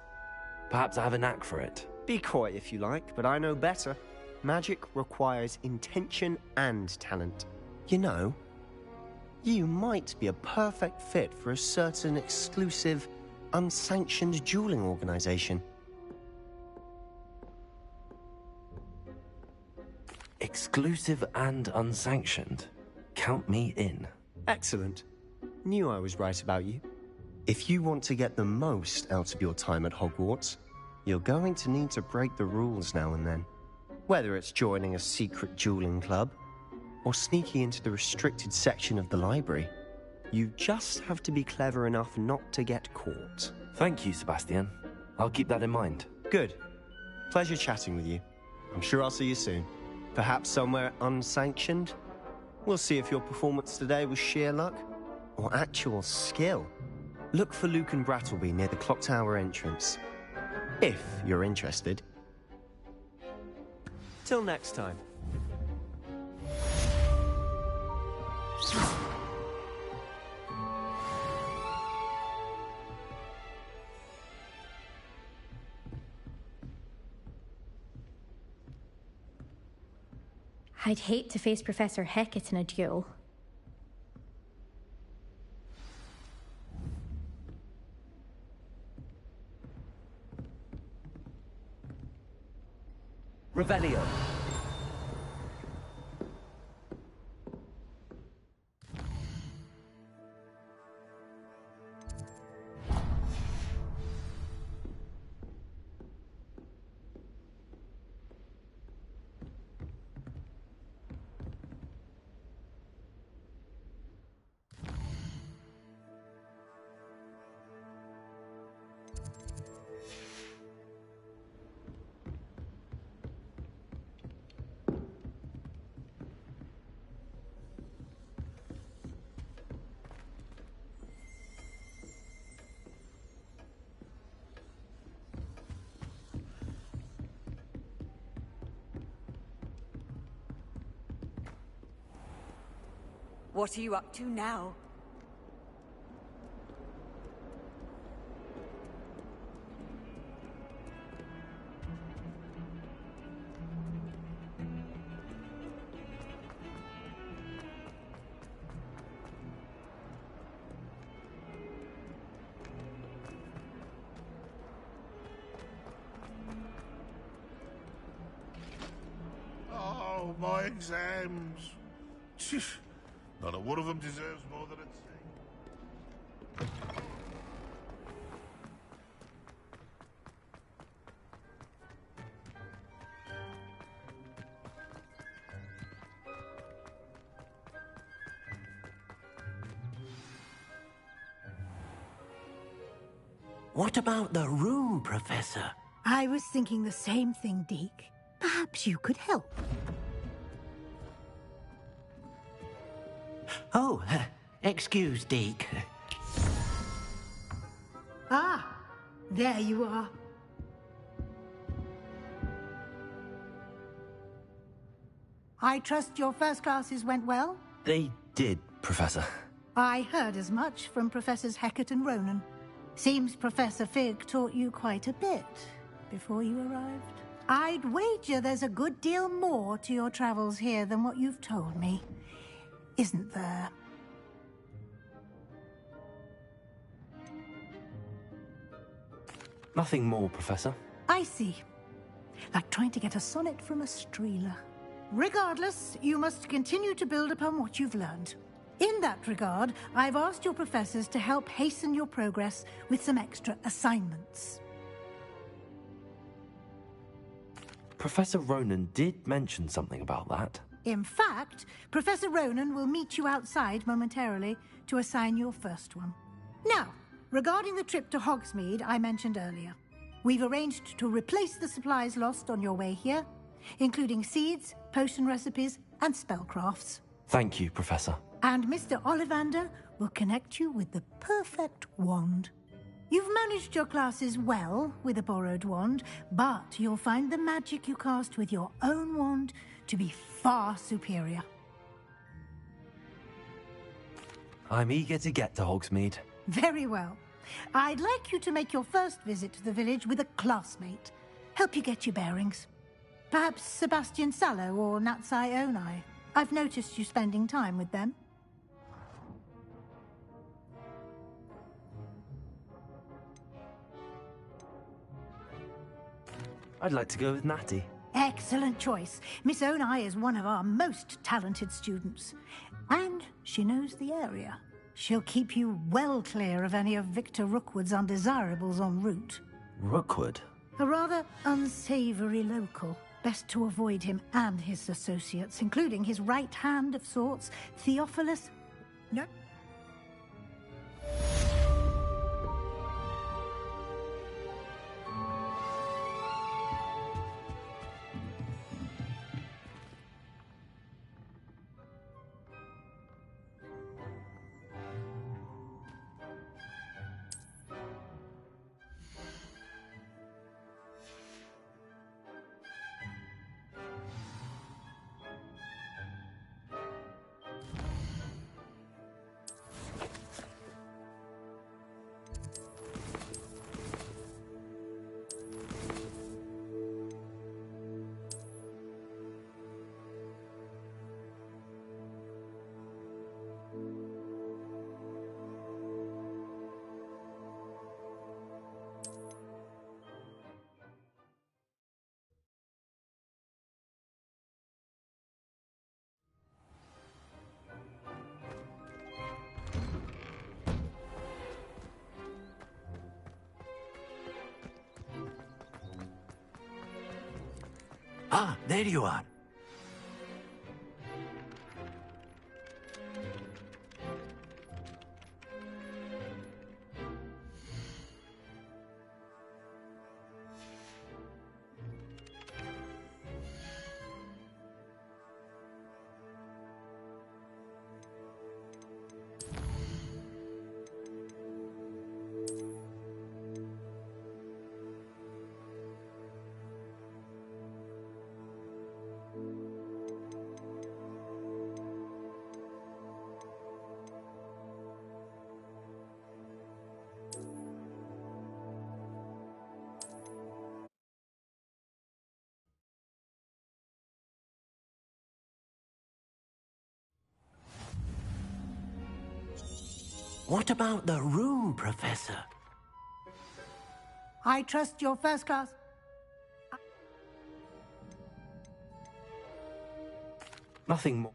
Perhaps I have a knack for it. Be coy if you like, but I know better. Magic requires intention and talent. You know, you might be a perfect fit for a certain exclusive, unsanctioned dueling organization. Exclusive and unsanctioned. Count me in. Excellent. Knew I was right about you. If you want to get the most out of your time at Hogwarts, you're going to need to break the rules now and then. Whether it's joining a secret dueling club, or sneaking into the restricted section of the library, you just have to be clever enough not to get caught. Thank you, Sebastian. I'll keep that in mind. Good. Pleasure chatting with you. I'm sure I'll see you soon. Perhaps somewhere unsanctioned? We'll see if your performance today was sheer luck, or actual skill. Look for Luke and Brattleby near the Clock Tower entrance. If you're interested. Till next time. I'd hate to face Professor Hecat in a duel. Revelio. What are you up to now? Oh, my exams. Not a one of them deserves more than it's. What about the room, Professor? I was thinking the same thing, Deke. Perhaps you could help. Oh, excuse, Deke. Ah, there you are. I trust your first classes went well? They did, Professor. I heard as much from Professors Hecat and Ronan. Seems Professor Fig taught you quite a bit before you arrived. I'd wager there's a good deal more to your travels here than what you've told me. Isn't there? Nothing more, Professor. I see. Like trying to get a sonnet from a streeler. Regardless, you must continue to build upon what you've learned. In that regard, I've asked your professors to help hasten your progress with some extra assignments. Professor Ronan did mention something about that. In fact, Professor Ronan will meet you outside momentarily to assign your first one. Now, regarding the trip to Hogsmeade I mentioned earlier, we've arranged to replace the supplies lost on your way here, including seeds, potion recipes, and spellcrafts. Thank you, Professor. And Mr. Ollivander will connect you with the perfect wand. You've managed your classes well with a borrowed wand, but you'll find the magic you cast with your own wand to be far superior. I'm eager to get to Hogsmeade. Very well. I'd like you to make your first visit to the village with a classmate. Help you get your bearings. Perhaps Sebastian Sallow or Natsai Onai. I've noticed you spending time with them. I'd like to go with Natty. Excellent choice. Miss Onai is one of our most talented students. And she knows the area. She'll keep you well clear of any of Victor Rookwood's undesirables en route. Rookwood? A rather unsavory local. Best to avoid him and his associates, including his right hand of sorts, Theophilus... No. Ah, there you are. What about the room, Professor? I trust your first class. Nothing more.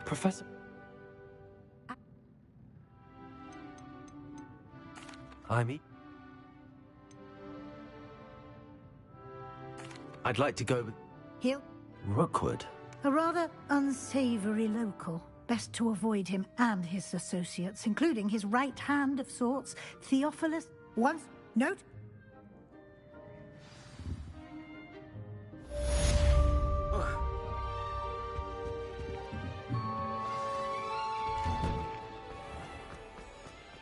Professor? I'd like to go with... He'll... Rookwood? A rather unsavory local. Best to avoid him and his associates, including his right hand of sorts, Theophilus. Once... Note...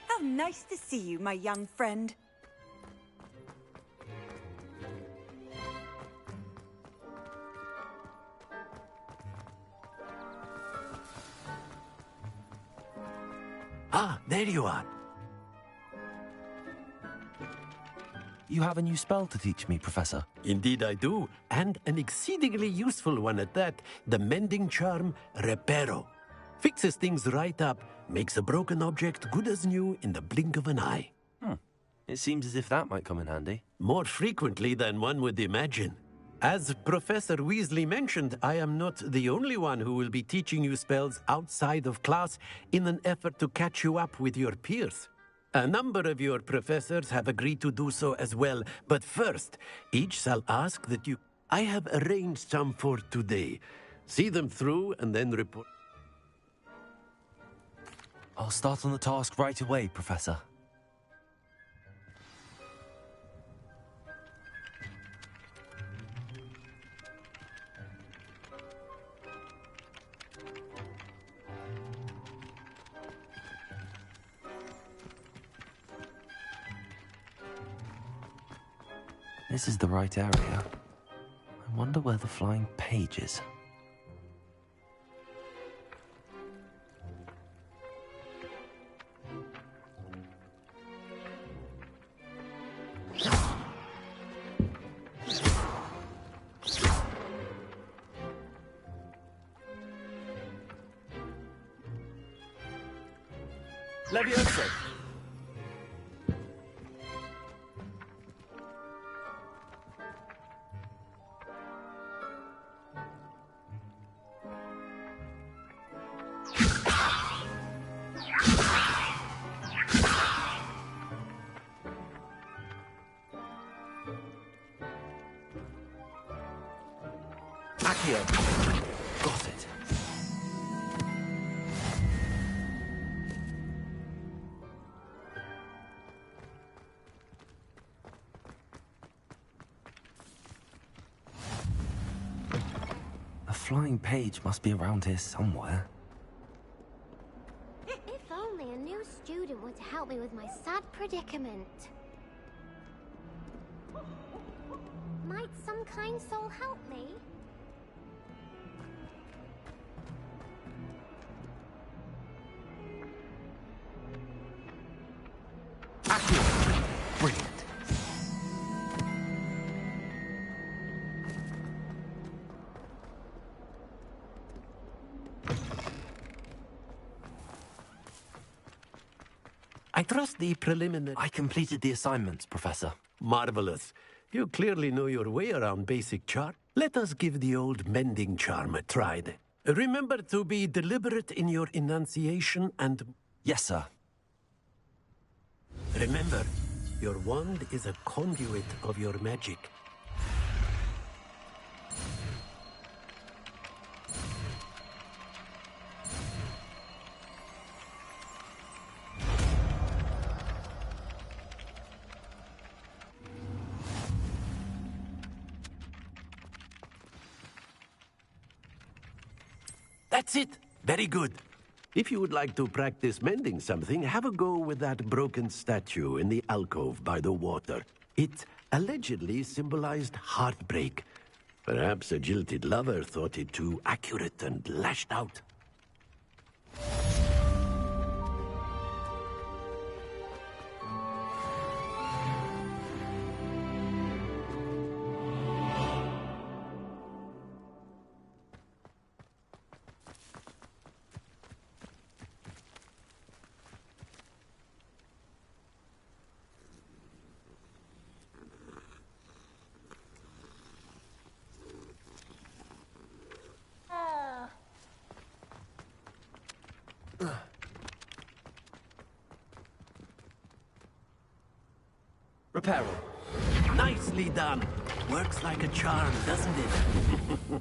How nice to see you, my young friend. Ah, there you are. You have a new spell to teach me, Professor. Indeed I do, and an exceedingly useful one at that. The mending charm, Reparo. Fixes things right up, makes a broken object good as new in the blink of an eye. It seems as if that might come in handy. More frequently than one would imagine. As Professor Weasley mentioned, I am not the only one who will be teaching you spells outside of class in an effort to catch you up with your peers. A number of your professors have agreed to do so as well, but first, each shall ask that you... I have arranged some for today. See them through and then report... I'll start on the task right away, Professor. This is the right area. I wonder where the flying page is. Leviosa! Got it. A flying page must be around here somewhere. If only a new student were to help me with my sad predicament. Might some kind soul help me? Brilliant. I trust the preliminary... I completed the assignments, Professor. Marvelous. You clearly know your way around basic charm. Let us give the old mending charm a try. Remember to be deliberate in your enunciation and... Yes, sir. Remember, your wand is a conduit of your magic. That's it. Very good. If you would like to practice mending something, have a go with that broken statue in the alcove by the water. It allegedly symbolized heartbreak. Perhaps a jilted lover thought it too accurate and lashed out. Reparo. Nicely done. Works like a charm, doesn't it?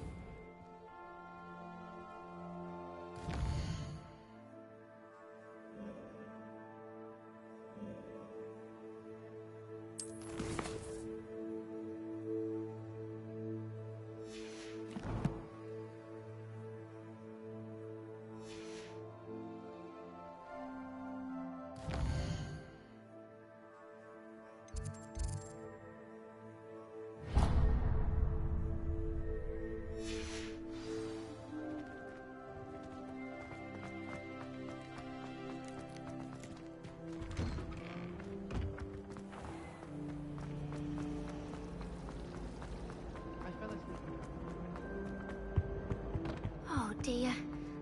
Oh dear,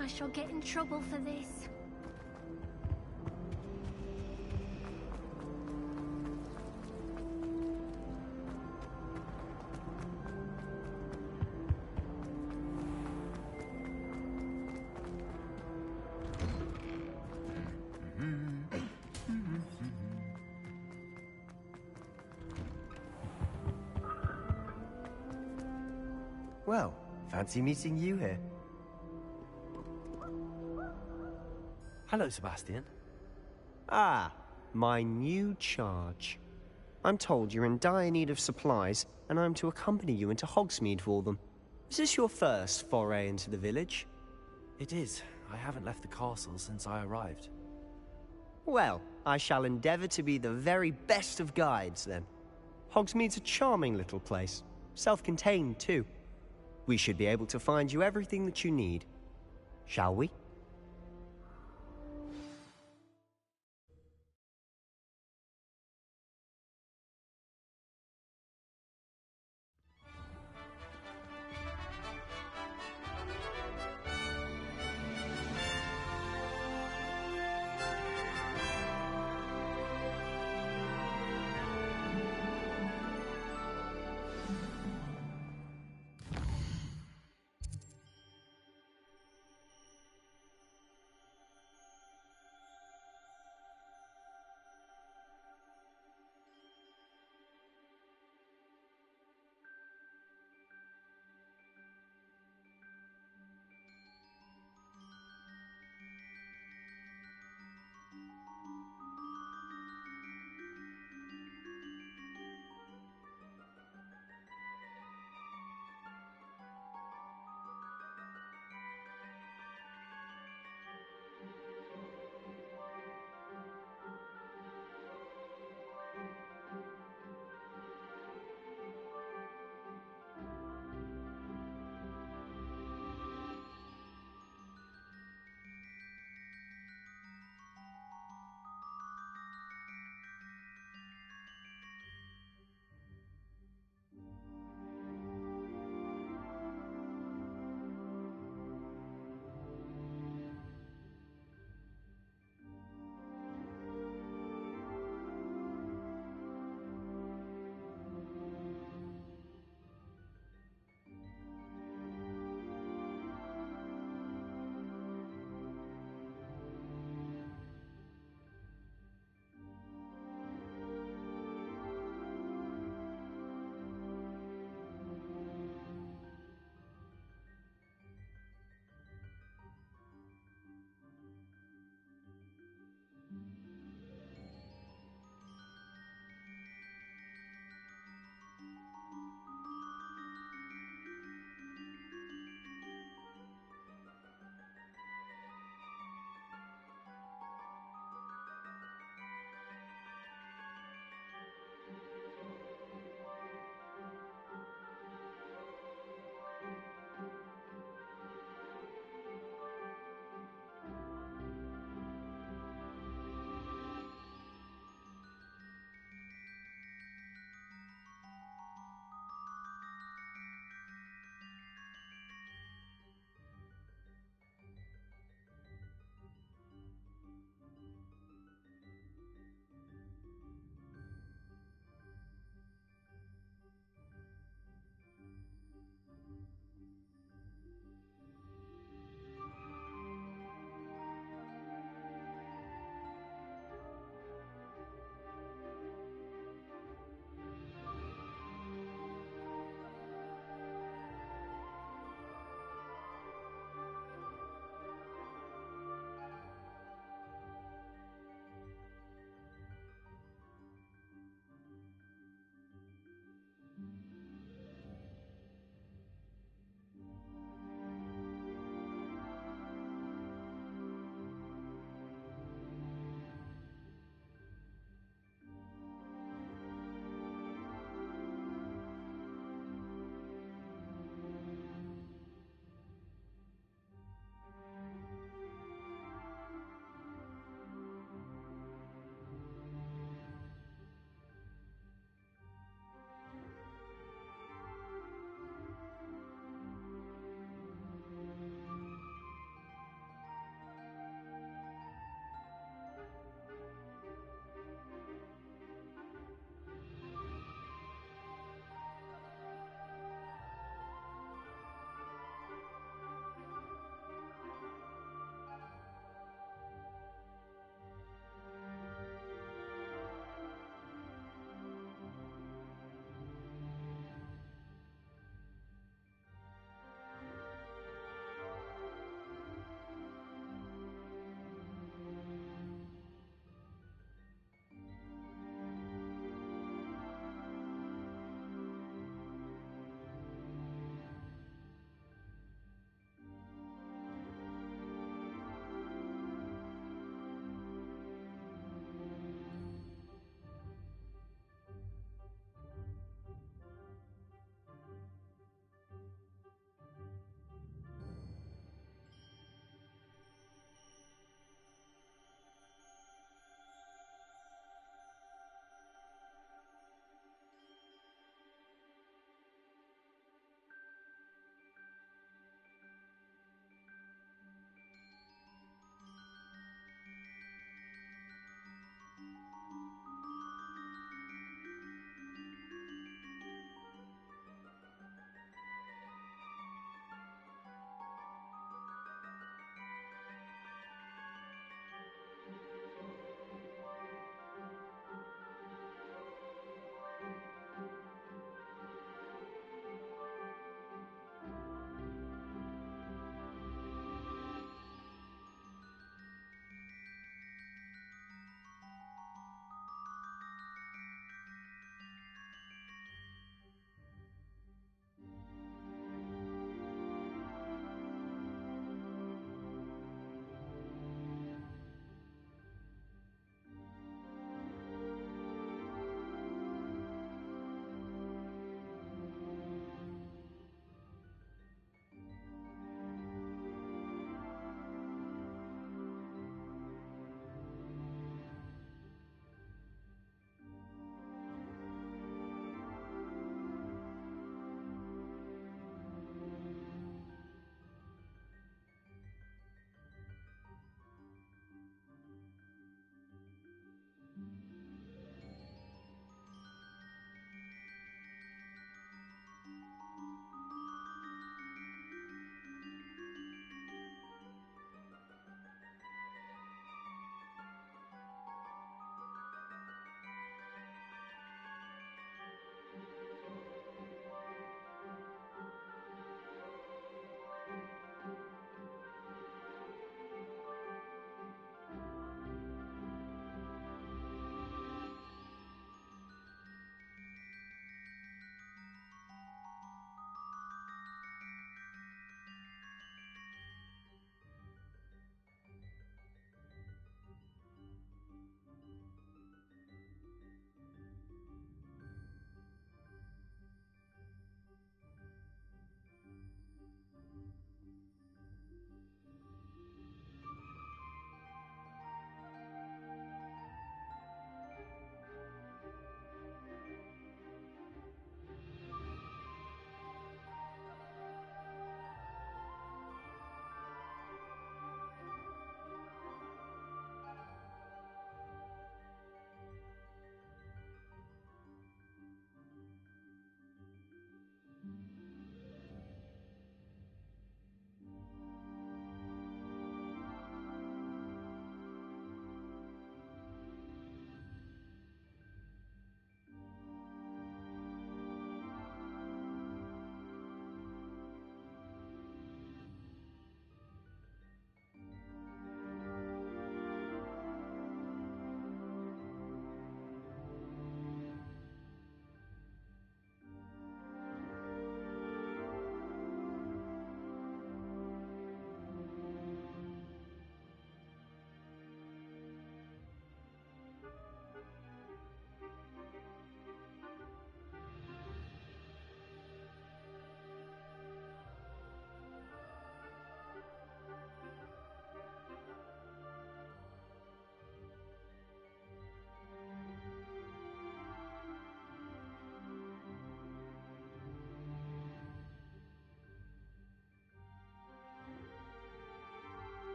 I shall get in trouble for this. Well, fancy meeting you here. Hello, Sebastian. Ah, my new charge. I'm told you're in dire need of supplies, and I'm to accompany you into Hogsmeade for them. Is this your first foray into the village? It is. I haven't left the castle since I arrived. Well, I shall endeavour to be the very best of guides, then. Hogsmeade's a charming little place. Self-contained, too. We should be able to find you everything that you need. Shall we?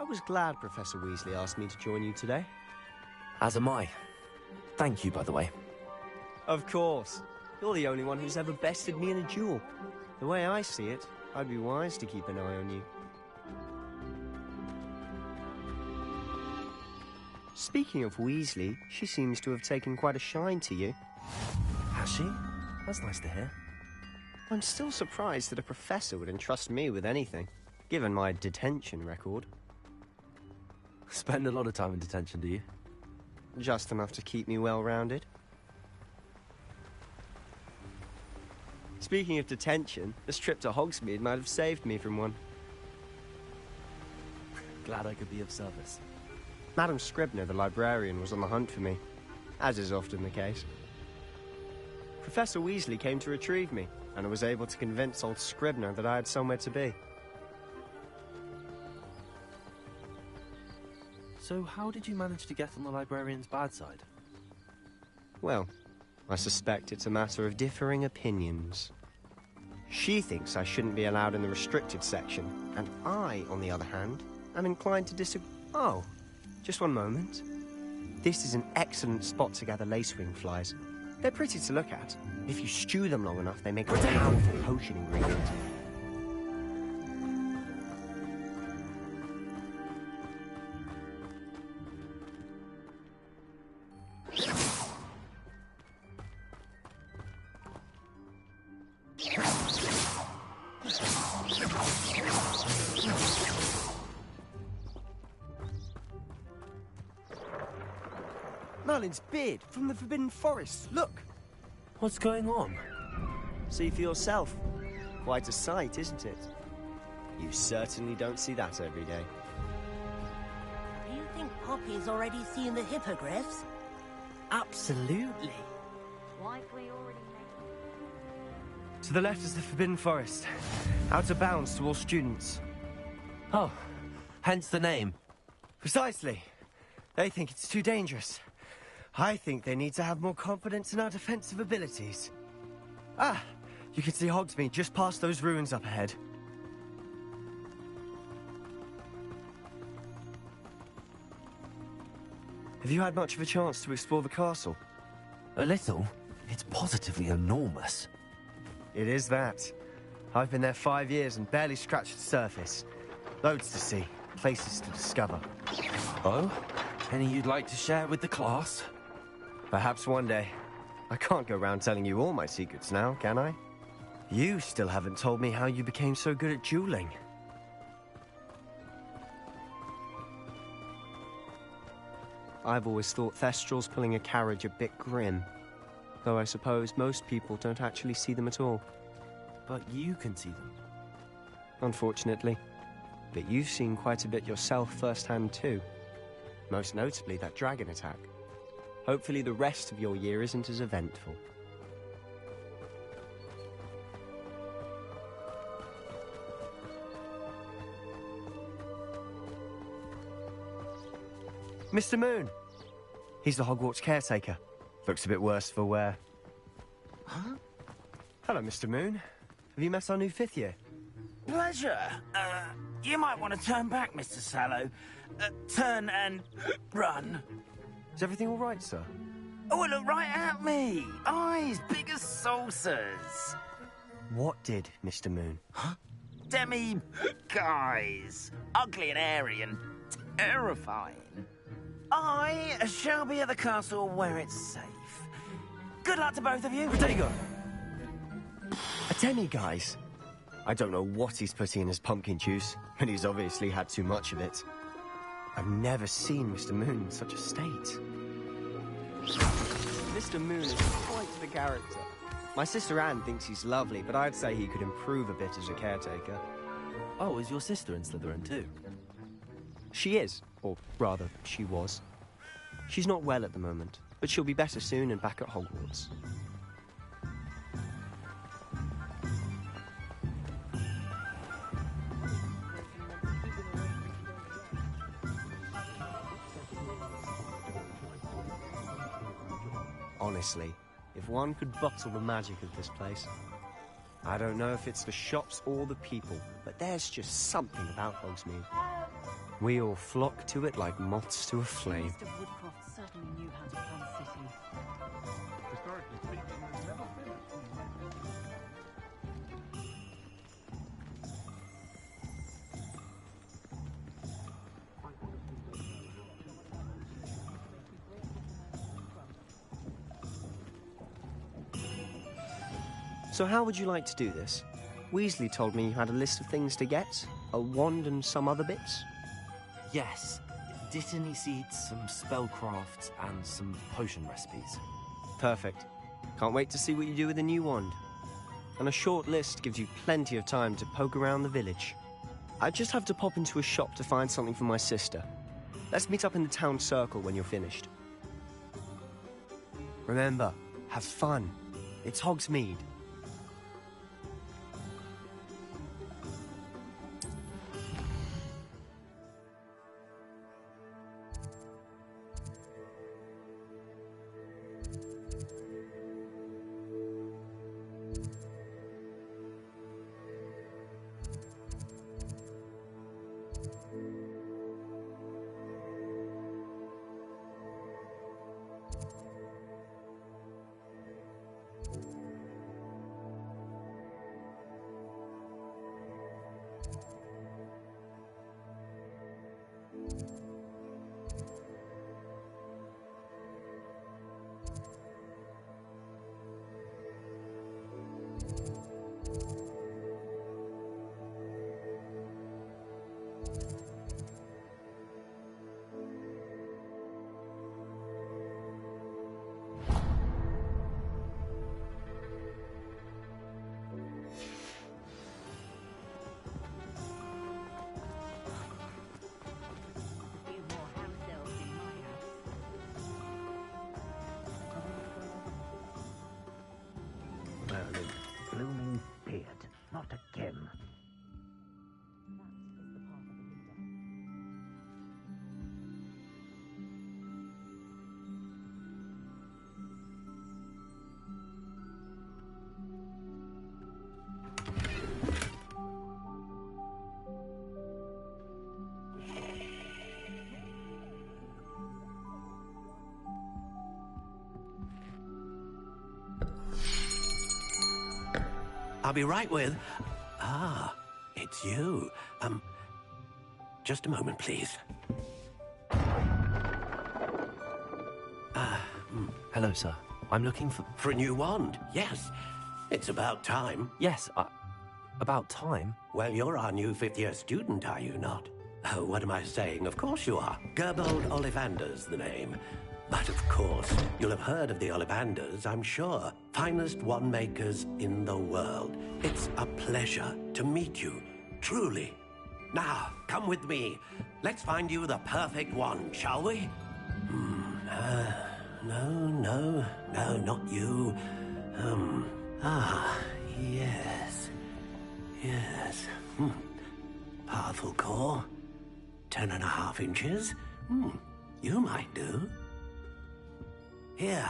was glad Professor Weasley asked me to join you today. As am I. Thank you, by the way. Of course. You're the only one who's ever bested me in a duel. The way I see it, I'd be wise to keep an eye on you. Speaking of Weasley, she seems to have taken quite a shine to you. Has she? That's nice to hear. I'm still surprised that a professor would entrust me with anything, given my detention record. Spend a lot of time in detention, do you? Just enough to keep me well-rounded. Speaking of detention, this trip to Hogsmeade might have saved me from one. Glad I could be of service. Madam Scribner, the librarian, was on the hunt for me, as is often the case. Professor Weasley came to retrieve me, and I was able to convince old Scribner that I had somewhere to be. So how did you manage to get on the librarian's bad side? Well, I suspect it's a matter of differing opinions. She thinks I shouldn't be allowed in the restricted section, and I, on the other hand, am inclined to disagree. Oh, just one moment. This is an excellent spot to gather lacewing flies. They're pretty to look at. If you stew them long enough, they make a powerful potion ingredient. Merlin's beard from the Forbidden Forest. Look! What's going on? See for yourself. Quite a sight, isn't it? You certainly don't see that every day. Do you think Poppy's already seen the hippogriffs? Absolutely. Likely already To the left is the Forbidden Forest. Out of bounds to all students. Oh, hence the name. Precisely. They think it's too dangerous. I think they need to have more confidence in our defensive abilities. Ah, you can see Hogsmeade just past those ruins up ahead. Have you had much of a chance to explore the castle? A little. It's positively enormous. It is that. I've been there 5 years and barely scratched the surface. Loads to see, places to discover. Oh? Any you'd like to share with the class? Perhaps one day. I can't go around telling you all my secrets now, can I? You still haven't told me how you became so good at dueling. I've always thought Thestrals pulling a carriage a bit grim. Though I suppose most people don't actually see them at all. But you can see them. Unfortunately. But you've seen quite a bit yourself firsthand too. Most notably that dragon attack. Hopefully the rest of your year isn't as eventful. Mr. Moon! He's the Hogwarts caretaker. Looks a bit worse for wear. Huh? Hello, Mr. Moon. Have you met our new 5th year? Pleasure. You might want to turn back, Mr. Sallow. Turn and run. Is everything all right, sir? Oh, look right at me. Eyes big as saucers. What did, Mr. Moon? Huh? Demi guys. Ugly and airy and terrifying. I shall be at the castle where it's safe. Good luck to both of you. Protego! A demi-guise? I don't know what he's putting in his pumpkin juice, but he's obviously had too much of it. I've never seen Mr. Moon in such a state. Mr. Moon is quite the character. My sister Anne thinks he's lovely, but I'd say he could improve a bit as a caretaker. Oh, is your sister in Slytherin too? She is, or rather, she was. She's not well at the moment, but she'll be better soon and back at Hogwarts. Honestly, if one could bottle the magic of this place. I don't know if it's the shops or the people, but there's just something about Hogsmeade. We all flock to it like moths to a flame. Mr. Woodcroft certainly knew how to plan cities. Historically speaking, there's never been a queen like this. So how would you like to do this? Weasley told me you had a list of things to get, a wand and some other bits. Yes. Dittany seeds, some spellcrafts, and some potion recipes. Perfect. Can't wait to see what you do with the new wand. And a short list gives you plenty of time to poke around the village. I just have to pop into a shop to find something for my sister. Let's meet up in the town circle when you're finished. Remember, have fun. It's Hogsmeade. Merlin, blooming beard, not again. I'll be right with... Ah, it's you. Just a moment, please. Hello, sir. I'm looking for... For a new wand, yes. It's about time. Yes, about time? Well, you're our new fifth-year student, are you not? Oh, what am I saying? Of course you are. Gerbold Ollivander's the name. But of course, you'll have heard of the Ollivanders, I'm sure. Finest wand makers in the world. It's a pleasure to meet you, truly. Now, come with me. Let's find you the perfect wand, shall we? No, not you. Yes. Powerful core. 10.5 inches. You might do. Here,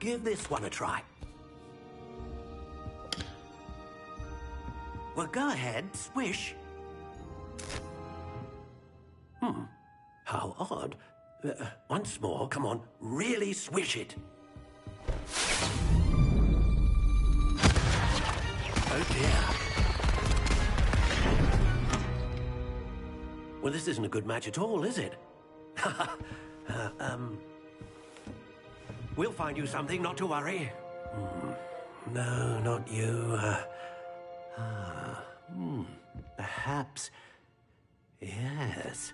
give this one a try. Well, go ahead, swish. How odd. Once more, come on, really swish it. Oh dear. Well, this isn't a good match at all, is it? We'll find you something, not to worry. No, not you. Perhaps... Yes.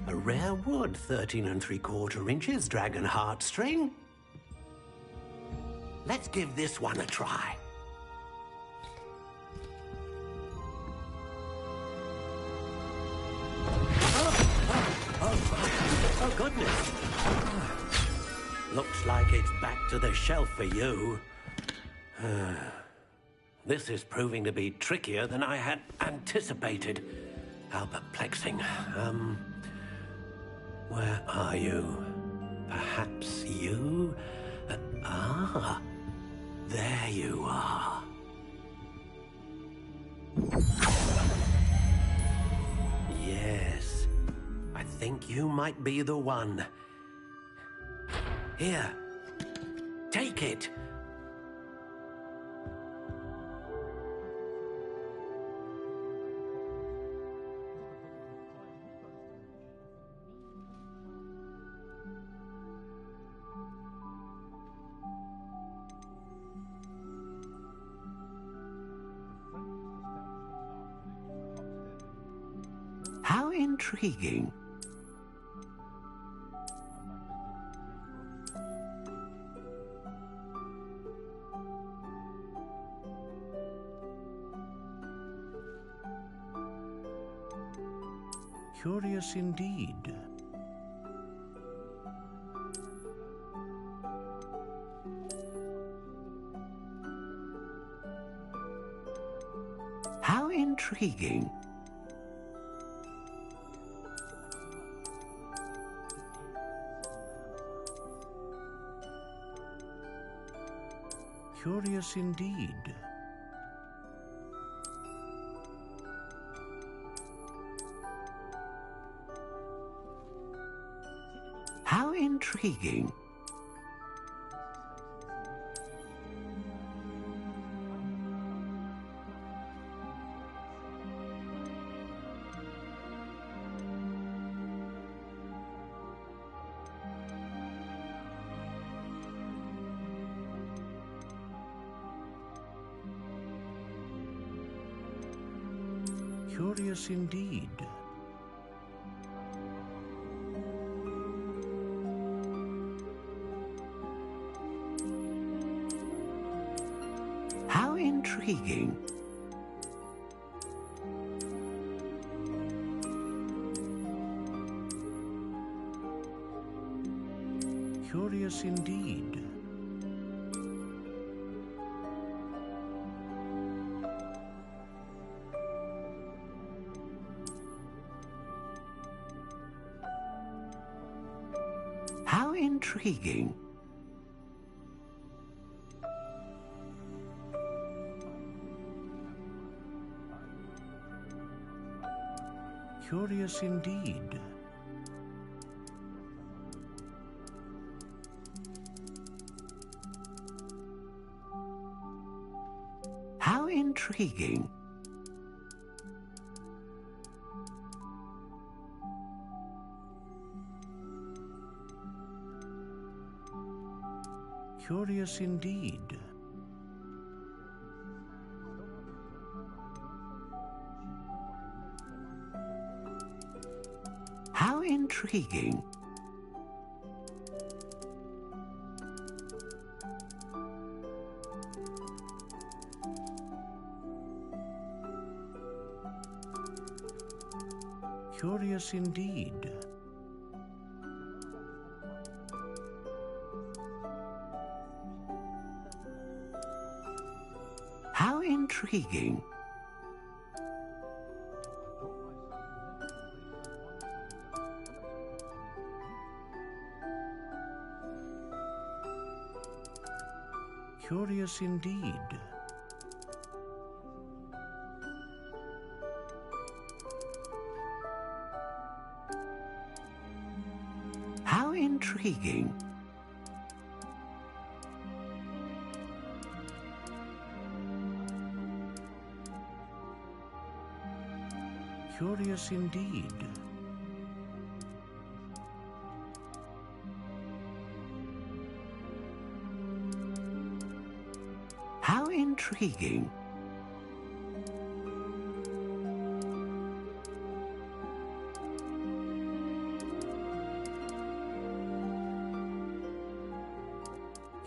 A rare wood, 13 3/4 inches, dragon heartstring. Let's give this one a try. Oh, goodness. Looks like it's back to the shelf for you. This is proving to be trickier than I had anticipated. How perplexing. Where are you? Perhaps you? There you are. think you might be the one. Here, take it. How intriguing. Curious indeed. How intriguing. Curious indeed. How intriguing. Curious indeed. How intriguing. Curious indeed. How intriguing. Curious indeed. How intriguing. Curious indeed. How intriguing. Curious indeed. How intriguing. Curious indeed. How intriguing. Curious indeed. How intriguing.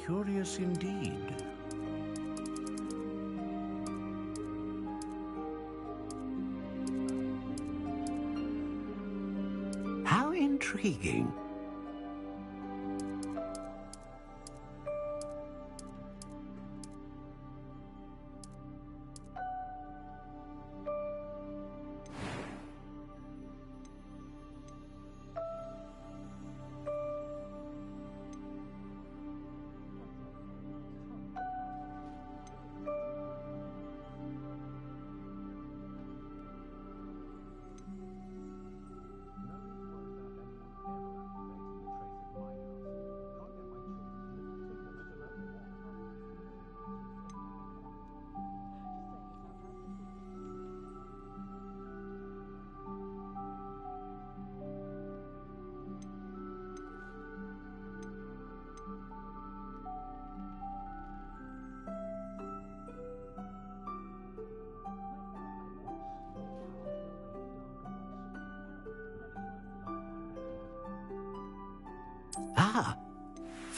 Curious indeed. How intriguing.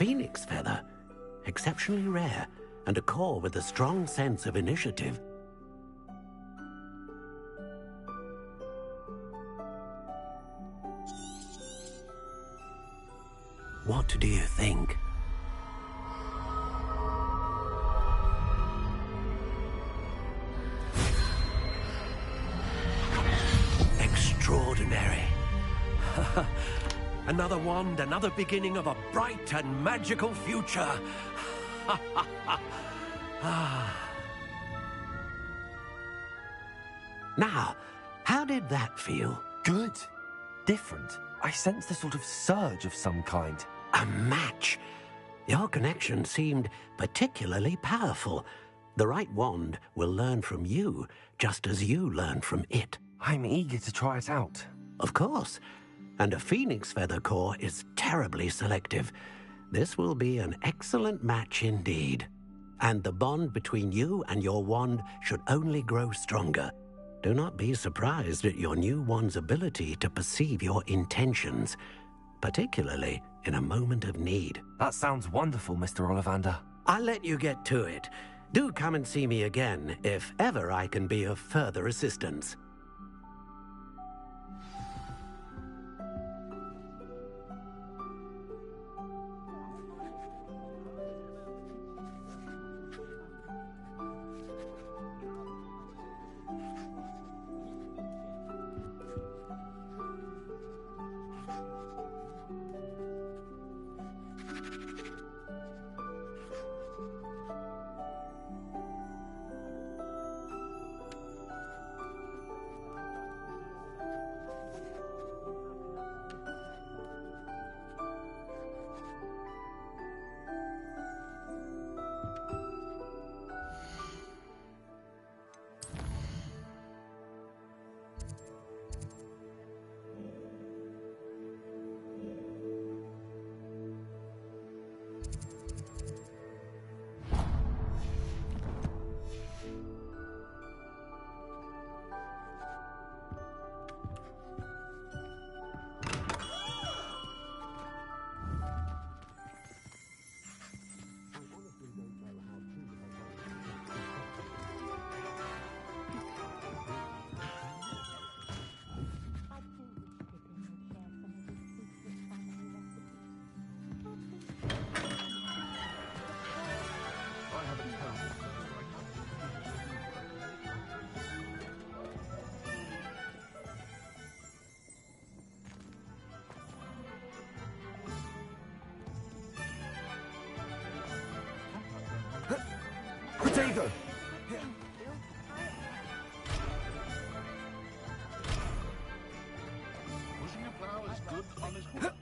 phoenix feather. Exceptionally rare, and a core with a strong sense of initiative. What do you think? Extraordinary. Another wand, another beginning of a bright and magical future. Now, how did that feel? Good. Different. I sensed a sort of surge of some kind. A match. Your connection seemed particularly powerful. The right wand will learn from you, just as you learn from it. I'm eager to try it out. Of course. And a phoenix feather core is terribly selective. This will be an excellent match indeed. And the bond between you and your wand should only grow stronger. Do not be surprised at your new wand's ability to perceive your intentions, particularly in a moment of need. That sounds wonderful, Mr. Ollivander. I'll let you get to it. Do come and see me again if ever I can be of further assistance. Protego! Pushing a plow is good on his hook.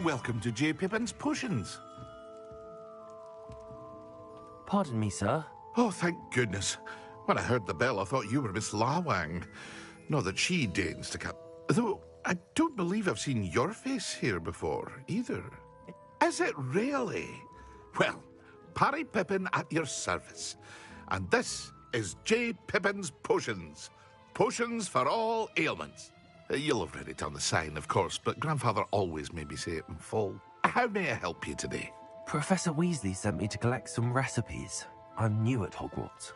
Welcome to J. Pippin's Potions. Pardon me, sir. Oh, thank goodness. When I heard the bell, I thought you were Miss Lawang. Not that she deigns to come. Though, I don't believe I've seen your face here before, either. Is it really? Well, Parry Pippin at your service. And this is J. Pippin's Potions. Potions for all ailments. You'll have read it on the sign, of course, but Grandfather always made me say it in full. How may I help you today? Professor Weasley sent me to collect some recipes. I'm new at Hogwarts.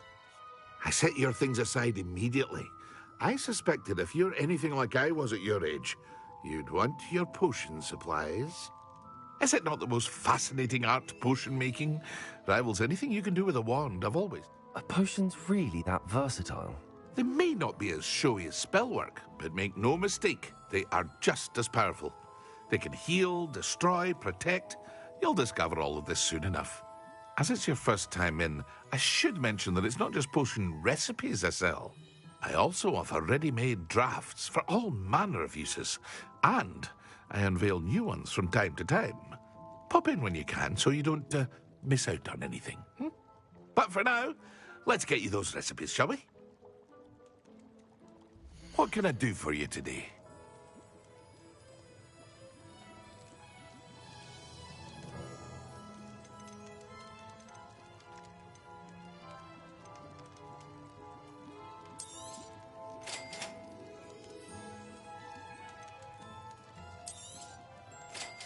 I set your things aside immediately. I suspected if you're anything like I was at your age, you'd want your potion supplies. Is it not the most fascinating art, potion making? Rivals anything you can do with a wand, I've always... Are potions really that versatile? They may not be as showy as spellwork, but make no mistake, they are just as powerful. They can heal, destroy, protect. You'll discover all of this soon enough. As it's your first time in, I should mention that it's not just potion recipes I sell. I also offer ready-made drafts for all manner of uses, and I unveil new ones from time to time. Pop in when you can so you don't miss out on anything. But for now, let's get you those recipes, shall we? What can I do for you today?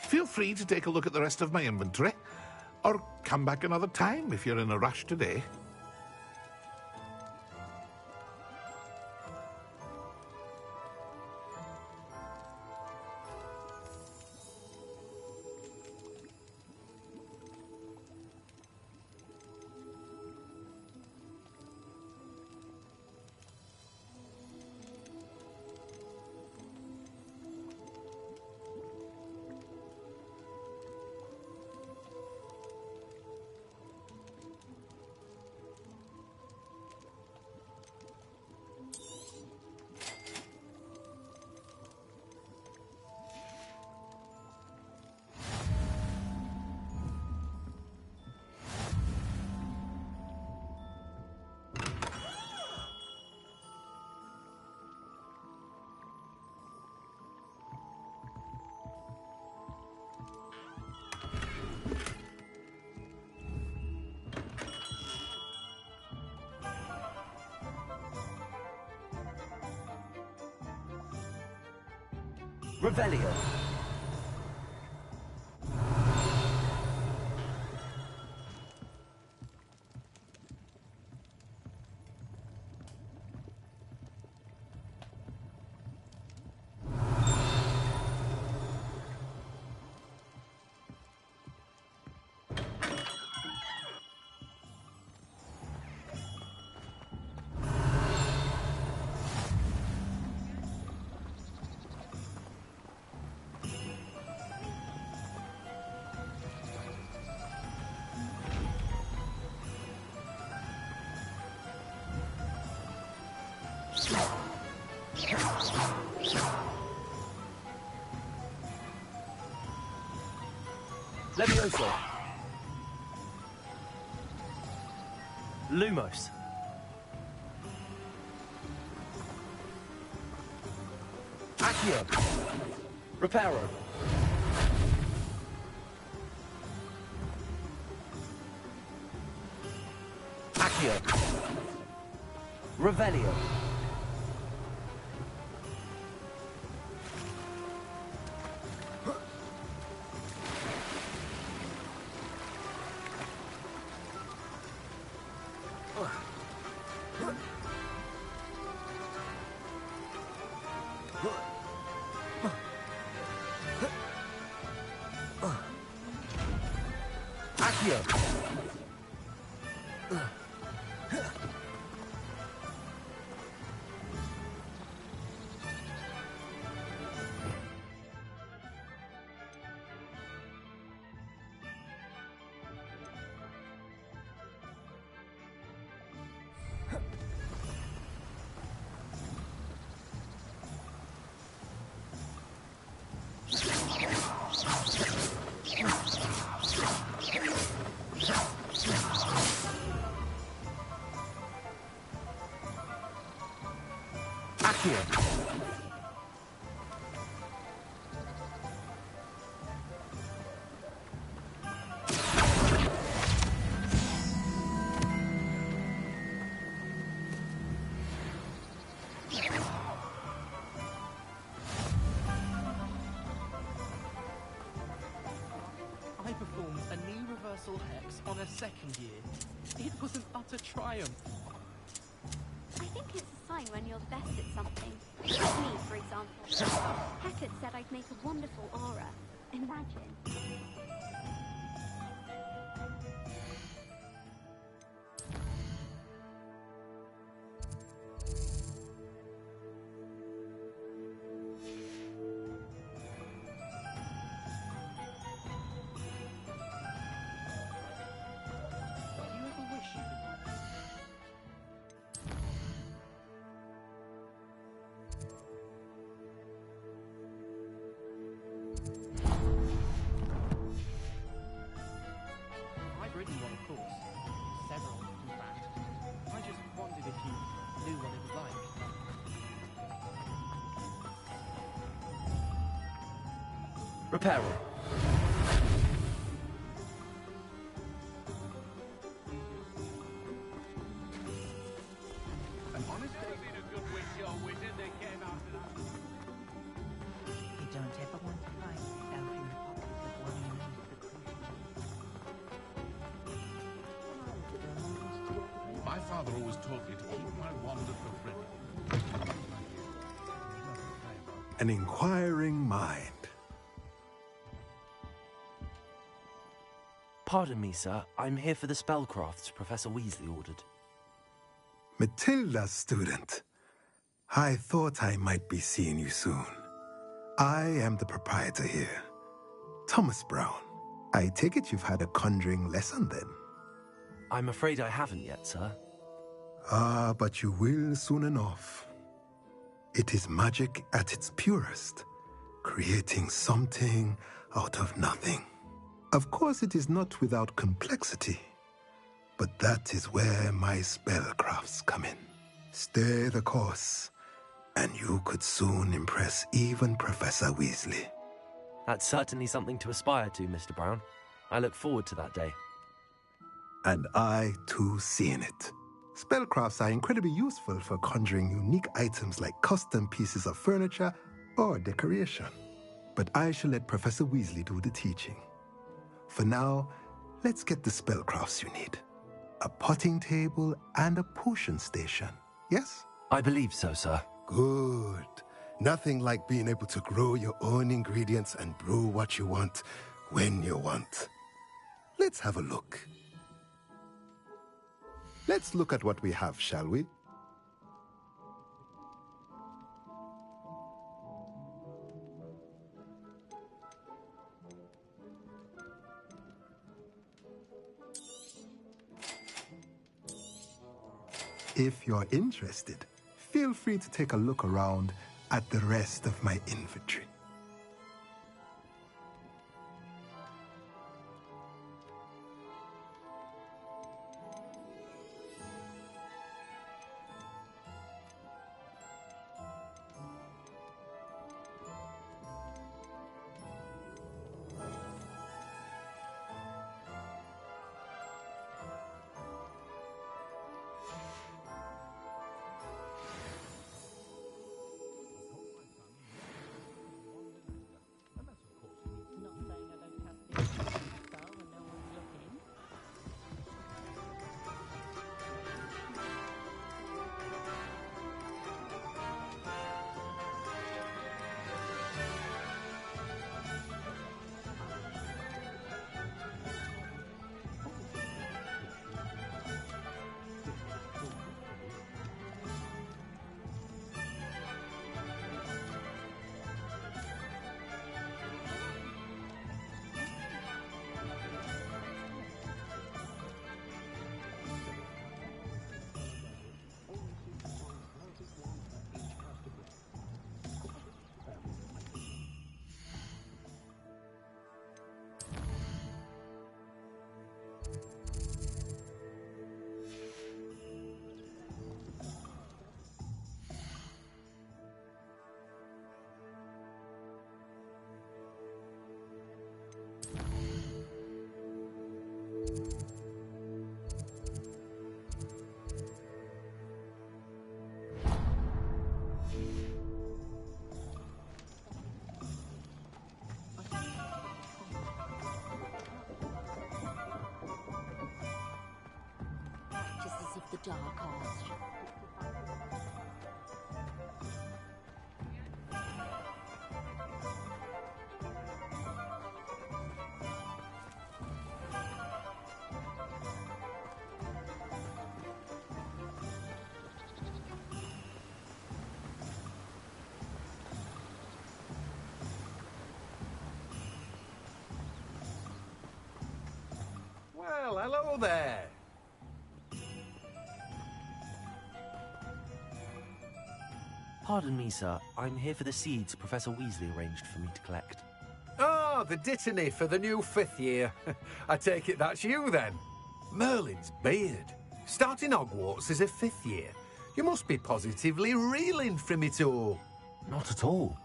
Feel free to take a look at the rest of my inventory, or come back another time if you're in a rush today. Revelio. Levioso. Lumos. Accio. Reparo. Accio. Revelio. universal hex on a second year. It was an utter triumph. I think it's a sign when you're the best at something. Like me, for example. Hecate said I'd make a wonderful aura. Imagine. Reparo. An honest been a good witch, your wizard. They came after that. You don't ever want to find yourself in the pockets of one who knows the truth. My father always taught me to keep my wand at the ready. An inquiring mind. Pardon me, sir. I'm here for the spellcrafts Professor Weasley ordered. Matilda, student. I thought I might be seeing you soon. I am the proprietor here, Thomas Brown. I take it you've had a conjuring lesson then? I'm afraid I haven't yet, sir. Ah, but you will soon enough. It is magic at its purest, creating something out of nothing. Of course, it is not without complexity, but that is where my spellcrafts come in. Stay the course, and you could soon impress even Professor Weasley. That's certainly something to aspire to, Mr. Brown. I look forward to that day. And I, too, seeing it. Spellcrafts are incredibly useful for conjuring unique items like custom pieces of furniture or decoration. But I shall let Professor Weasley do the teaching. For now, let's get the spellcrafts you need. A potting table and a potion station, yes? I believe so, sir. Good. Nothing like being able to grow your own ingredients and brew what you want when you want. Let's have a look. Let's look at what we have, shall we? If you're interested, feel free to take a look around at the rest of my inventory. dark arts. Well, hello there. Pardon me, sir. I'm here for the seeds Professor Weasley arranged for me to collect. Oh, the dittany for the new 5th year. I take it that's you, then. Merlin's beard. Starting Hogwarts as a 5th year. You must be positively reeling from it all. Not at all.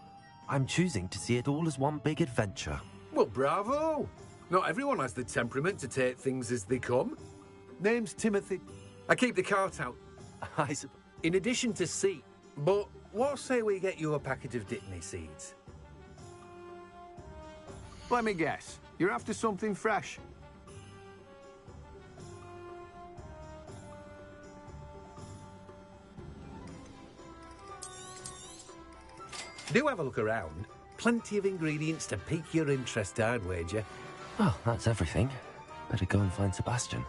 I'm choosing to see it all as one big adventure. Well, bravo. Not everyone has the temperament to take things as they come. Name's Timothy. I keep the cart out. In addition to seat. But what say we get you a packet of Dittany seeds? Let me guess. You're after something fresh. Do have a look around. Plenty of ingredients to pique your interest, I'd wager. Well, that's everything. Better go and find Sebastian.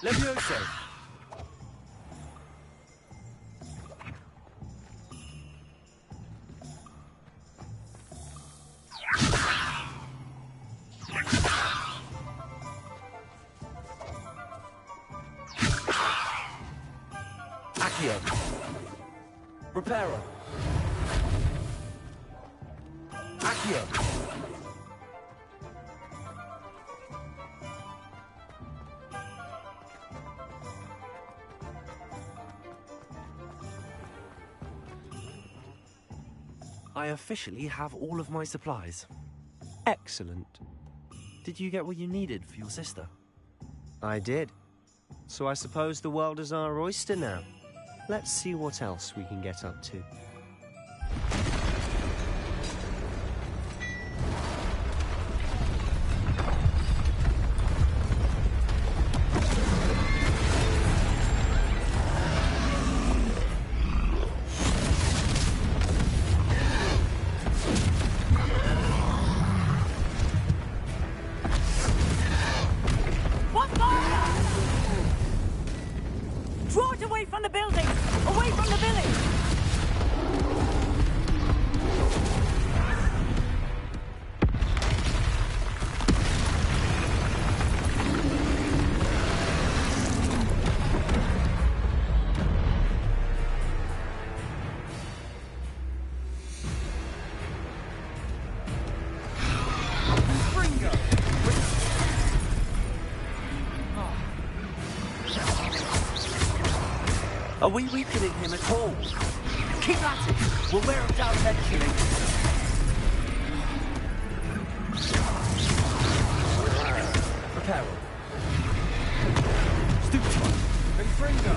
Levioso. Accio. Reparo. Accio. I officially have all of my supplies. Excellent. Did you get what you needed for your sister? I did. So I suppose the world is our oyster now. Let's see what else we can get up to. Draw it away from the building! Away from the village! Are we weakening him at all? Keep at it! We'll wear him down eventually. Reparo. Stupid. Confringo.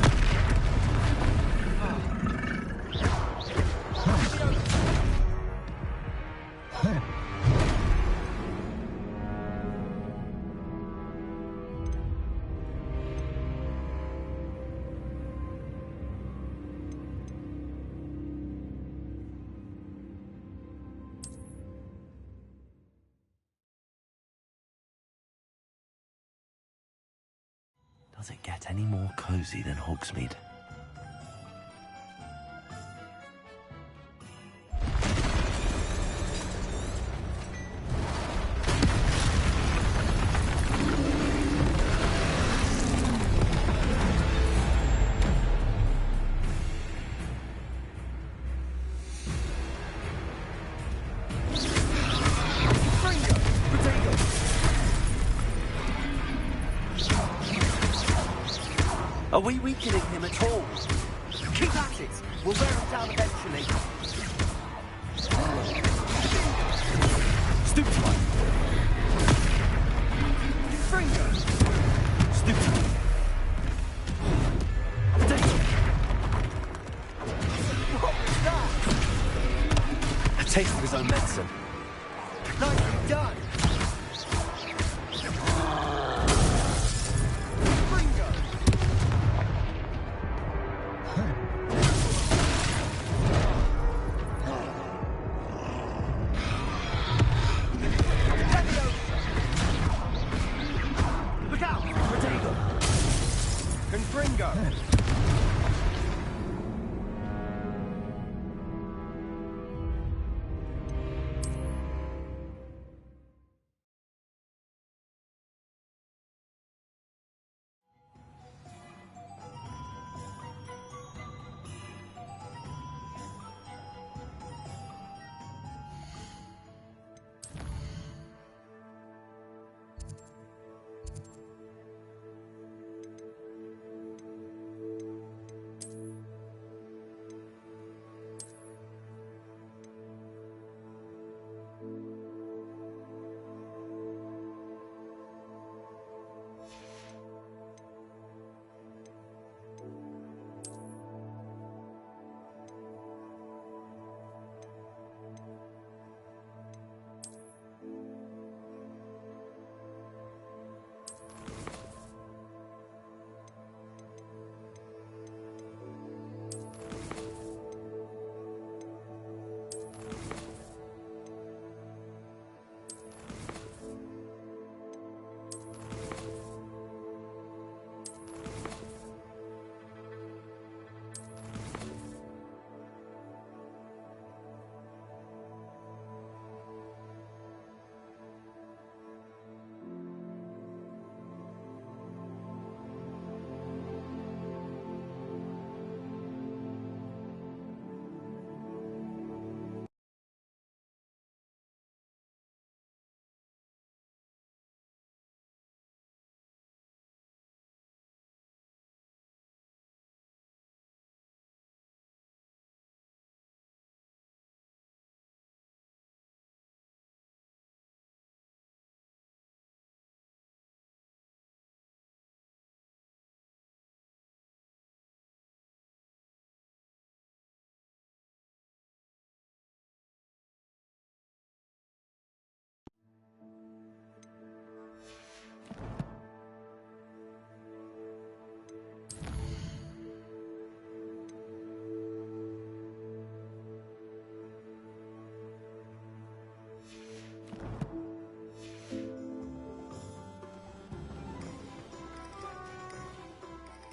Does it get any more cozy than Hogsmeade? Are we weakening him at all? Keep at it! We'll wear him down eventually. Stupid one. Fringo. Stupid one. Potato. What was that? A taste of his own medicine. Nicely done.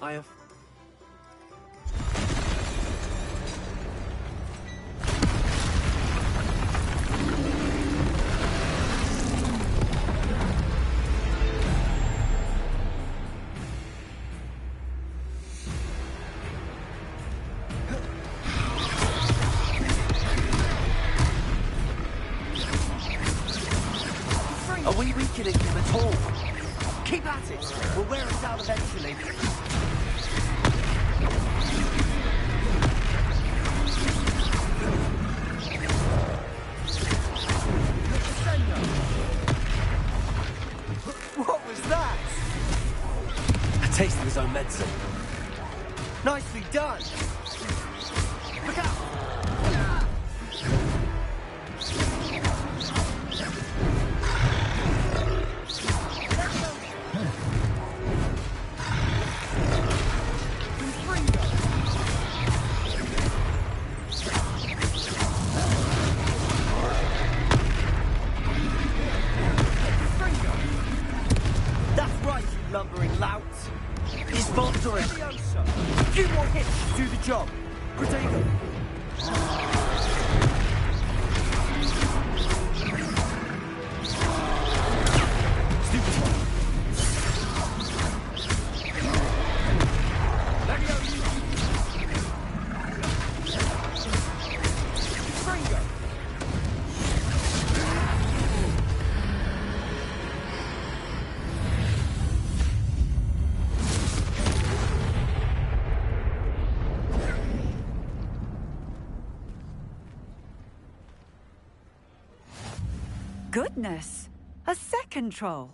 I have... Are we weakening him at all? Keep at it. We'll wear him down eventually. What was that? A taste of his own medicine. Nicely done. Look out! Lumbering lout. He's faltering. A few more hits to do the job. Protego. Stupid one. Fringo. Goodness! A second troll.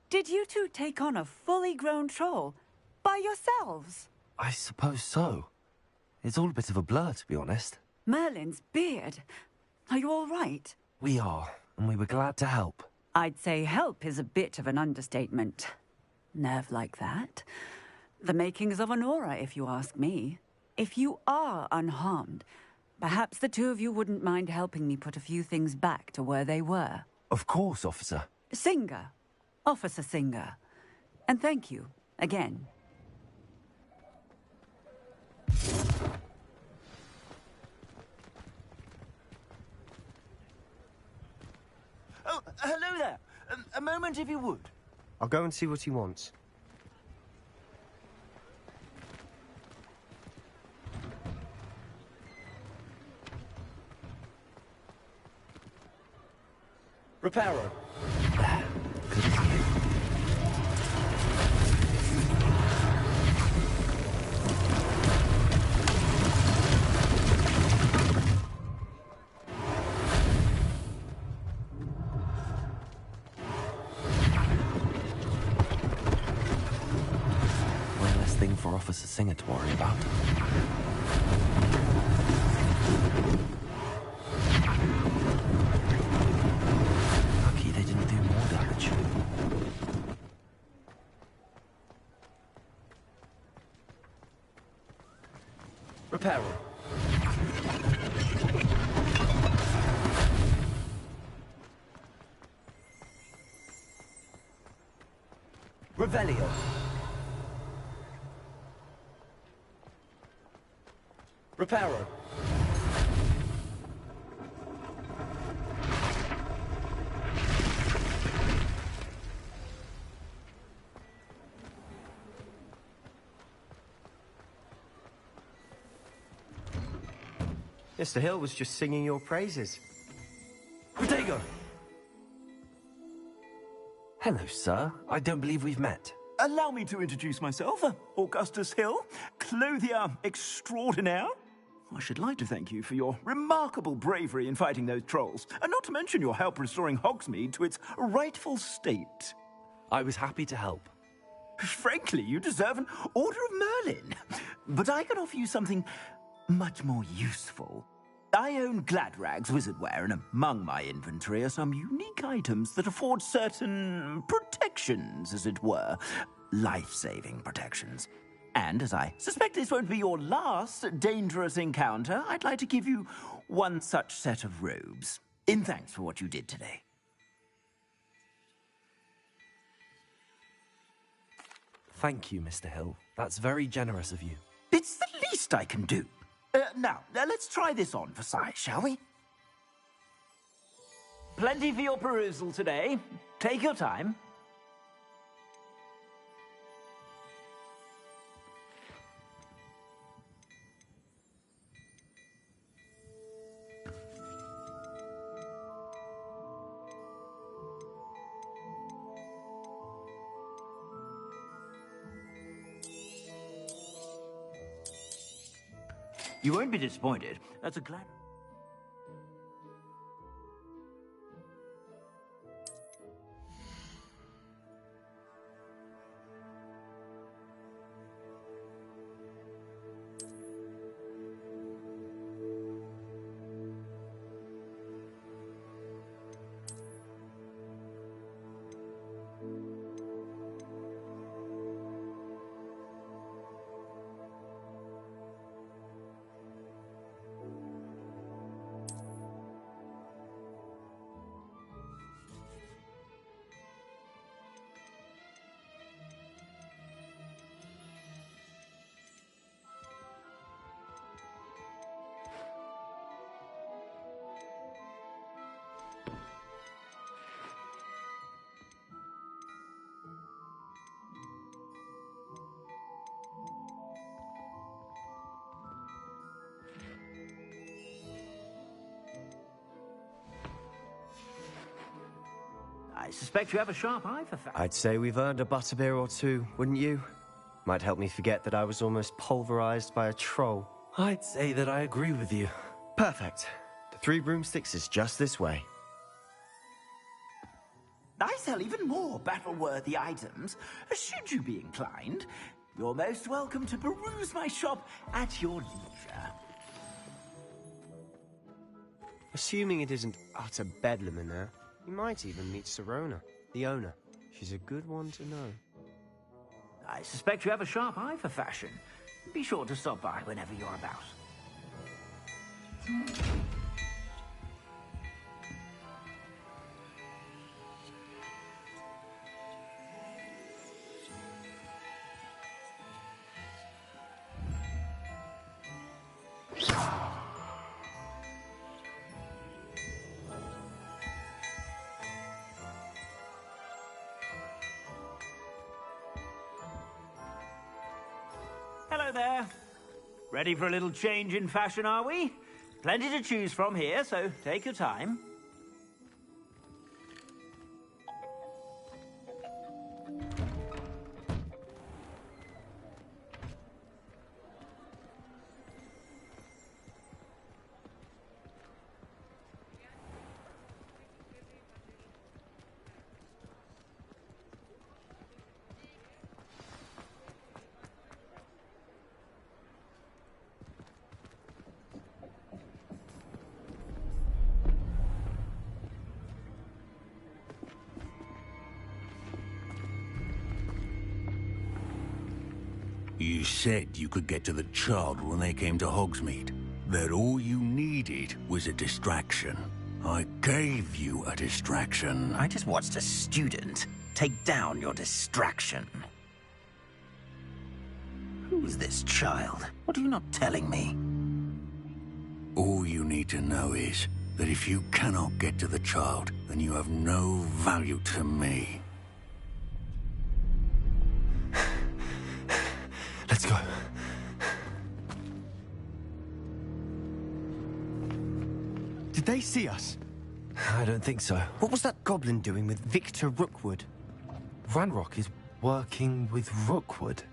Did you two take on a fully grown troll by yourselves? I suppose so. It's all a bit of a blur, to be honest. Merlin's beard. Are you all right? We are, and we were glad to help. I'd say help is a bit of an understatement. Nerve like that. The makings of an aura, if you ask me. If you are unharmed, perhaps the two of you wouldn't mind helping me put a few things back to where they were. Of course, officer. Singer. Officer Singer. And thank you, again. Oh, hello there. A moment, if you would. I'll go and see what he wants. Reparo. One less thing for Officer Singer to worry about. Lucky they didn't do more damage. Reparo. Revelio. Reparo. Mr. Hill was just singing your praises. Protego! Hello, sir. I don't believe we've met. Allow me to introduce myself, Augustus Hill, clothier extraordinaire. I should like to thank you for your remarkable bravery in fighting those trolls, and not to mention your help restoring Hogsmeade to its rightful state. I was happy to help. Frankly, you deserve an Order of Merlin. But I can offer you something much more useful. I own Gladrag's wizardware, and among my inventory are some unique items that afford certain protections, as it were. Life-saving protections. And as I suspect this won't be your last dangerous encounter, I'd like to give you one such set of robes, in thanks for what you did today. Thank you, Mr. Hill. That's very generous of you. It's the least I can do. Now, let's try this on for size, shall we? Plenty for your perusal today. Take your time. You won't be disappointed. That's a glad... I suspect you have a sharp eye for facts. I'd say we've earned a butterbeer or two, wouldn't you? Might help me forget that I was almost pulverized by a troll. I'd say that I agree with you. Perfect. The Three Broomsticks is just this way. I sell even more battle-worthy items. Should you be inclined, you're most welcome to peruse my shop at your leisure. Assuming it isn't utter bedlam in there, you might even meet Sirona, the owner. She's a good one to know. I suspect you have a sharp eye for fashion. Be sure to stop by whenever you're about. Hello there. Ready for a little change in fashion, are we? Plenty to choose from here, so take your time. You said you could get to the child when they came to Hogsmeade. That all you needed was a distraction. I gave you a distraction. I just watched a student take down your distraction. Who's this child? What are you not telling me? All you need to know is that if you cannot get to the child, then you have no value to me. Let's go. Did they see us? I don't think so. What was that goblin doing with Victor Rookwood? Ranrock is working with Rookwood.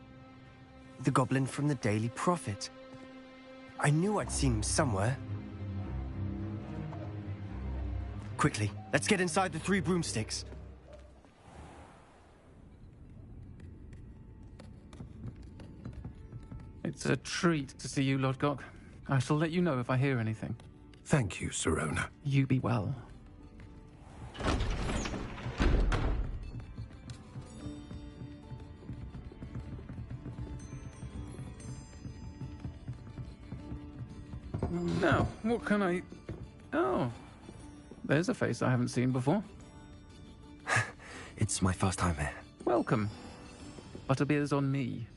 The goblin from the Daily Prophet. I knew I'd seen him somewhere. Quickly, let's get inside the Three Broomsticks. It's a treat to see you, Lodgok. I shall let you know if I hear anything. Thank you, Sirona. You be well. Now, what can I... Oh, there's a face I haven't seen before. It's my first time here. Welcome. Butterbeer's on me.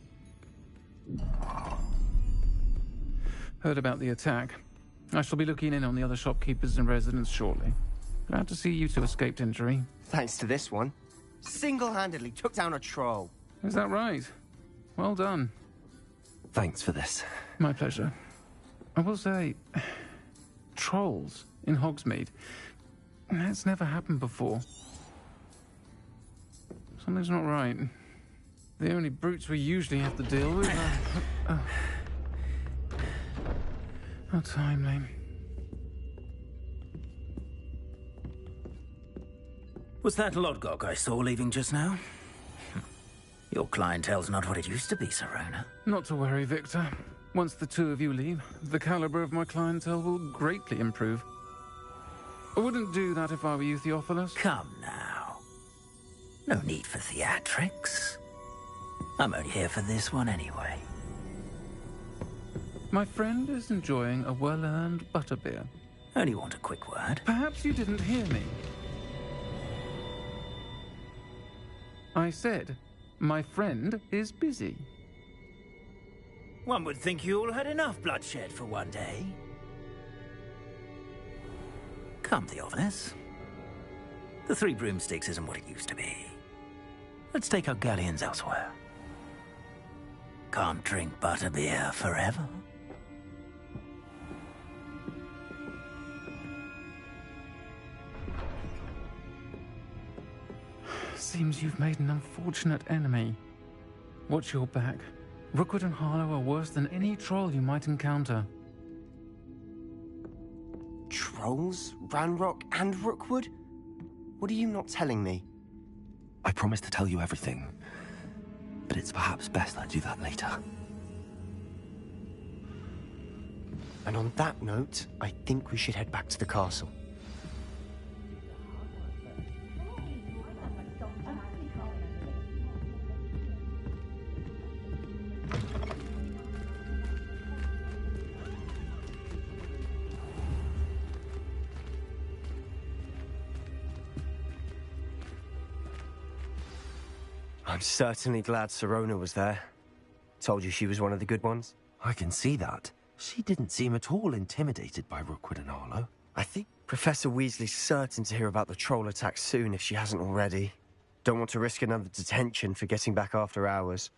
Heard about the attack. I shall be looking in on the other shopkeepers and residents shortly. Glad to see you two escaped injury. Thanks to this one. Single-handedly took down a troll. Is that right? Well done. Thanks for this. My pleasure. I will say, trolls in Hogsmeade. That's never happened before. Something's not right. The only brutes we usually have to deal with are... How timely. Was that Lodgok I saw leaving just now? Your clientele's not what it used to be, Sirona. Not to worry, Victor. Once the two of you leave, the caliber of my clientele will greatly improve. I wouldn't do that if I were you, Theophilus. Come now. No need for theatrics. I'm only here for this one anyway. My friend is enjoying a well-earned butterbeer. Only want a quick word. Perhaps you didn't hear me. I said, my friend is busy. One would think you all had enough bloodshed for one day. Come, Theophilus. The Three Broomsticks isn't what it used to be. Let's take our galleons elsewhere. Can't drink butterbeer forever. Seems you've made an unfortunate enemy. Watch your back. Rookwood and Harlow are worse than any troll you might encounter. Trolls? Ranrock and Rookwood? What are you not telling me? I promise to tell you everything, but it's perhaps best I do that later. And on that note, I think we should head back to the castle. I'm certainly glad Sirona was there. Told you she was one of the good ones. I can see that. She didn't seem at all intimidated by Rookwood and Arlo. I think Professor Weasley's certain to hear about the troll attack soon if she hasn't already. Don't want to risk another detention for getting back after hours.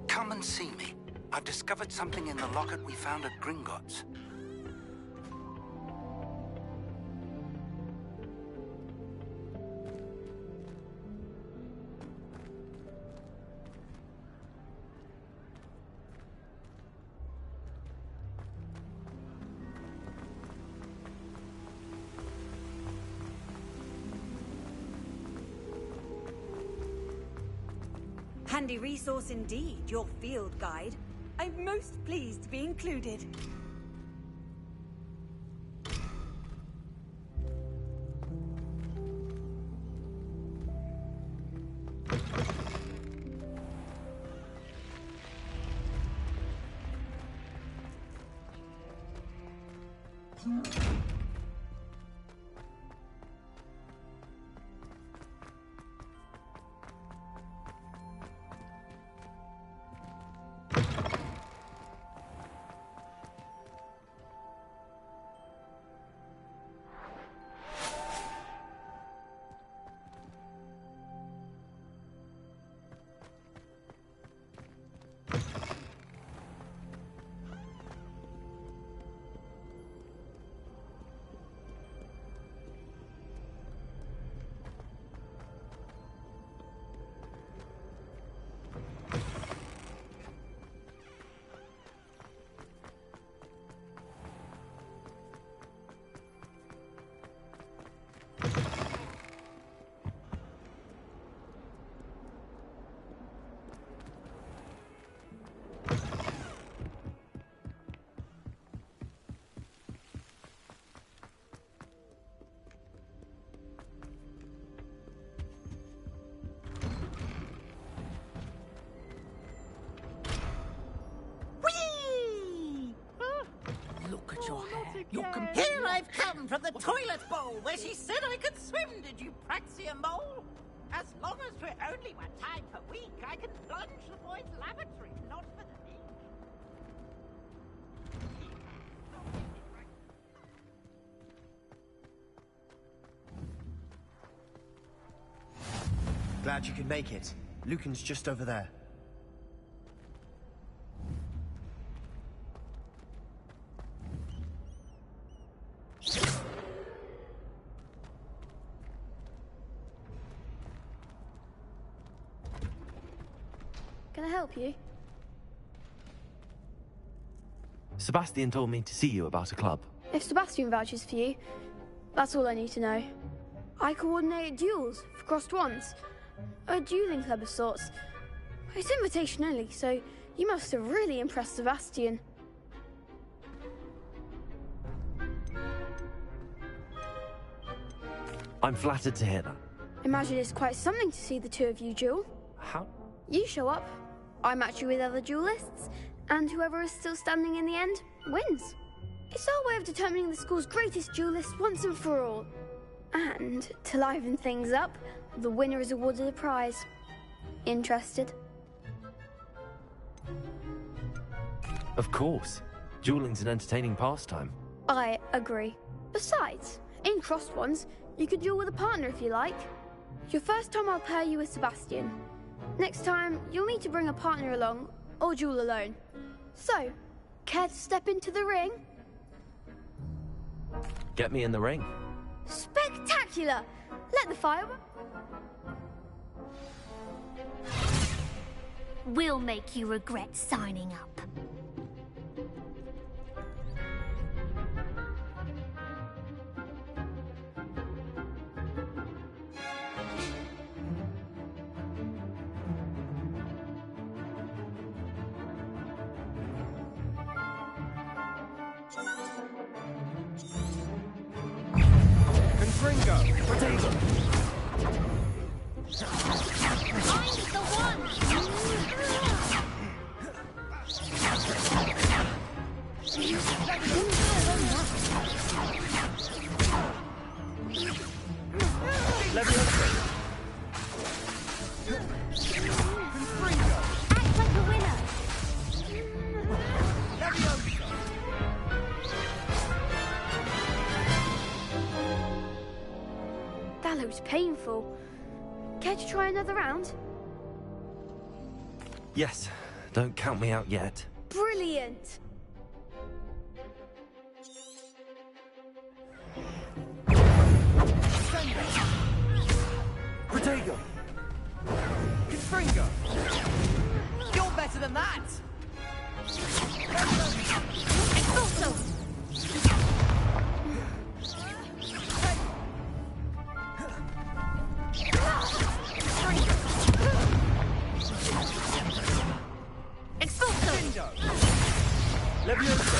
Come and see me. I've discovered something in the locket we found at Gringotts. Handy resource indeed, your field guide. I'm most pleased to be included. Here I've come from the toilet bowl where she said I could swim, did you Praxia mole? As long as we're only 1 time per week, I can plunge the boys' lavatory, not for the beach. Glad you could make it. Lucan's just over there. Can I help you? Sebastian told me to see you about a club. If Sebastian vouches for you, that's all I need to know. I coordinate duels for crossed wands. A dueling club of sorts. It's invitation only, so you must have really impressed Sebastian. I'm flattered to hear that. Imagine it's quite something to see the two of you duel. How? You show up, I match you with other duelists, and whoever is still standing in the end wins. It's our way of determining the school's greatest duelist once and for all. And to liven things up, the winner is awarded a prize. Interested? Of course. Dueling's an entertaining pastime. I agree. Besides, in crossed ones, you could duel with a partner if you like. Your first time I'll pair you with Sebastian. Next time, you'll need to bring a partner along, or duel alone. So, care to step into the ring? Get me in the ring. Spectacular! Let the fire... We'll make you regret signing up. Confringo! Potato! I'm the one! Leviosa! Confringo! Act like a winner! Leviosa! That looks painful. Care to try another round? Yes. Don't count me out yet. Brilliant! Protego! Confringo! You're better than that! Expulso! Expulso! Leviosa!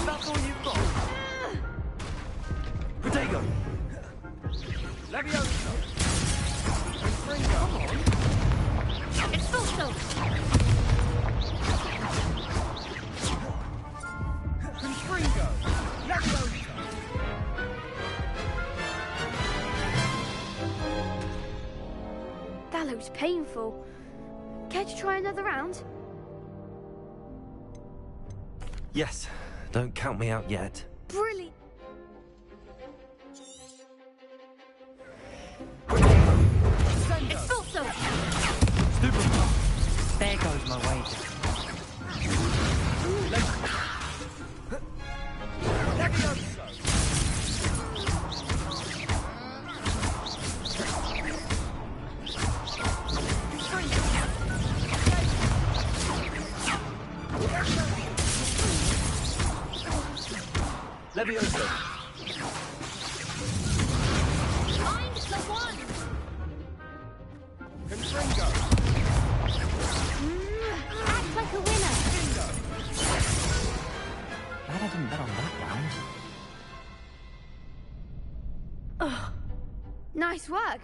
That's all you've got! Protego! Leviosa! Confringo! Come on! Expulso! Confringo! Leviosa! That looks painful. Care to try another round? Yes. Don't count me out yet. Brilliant! Expulso! Stupid. There goes my wager. Leviosa! Leviosa! Find the one! Confringo! Act like a winner! Glad I didn't bet on that round. Ugh. Nice work.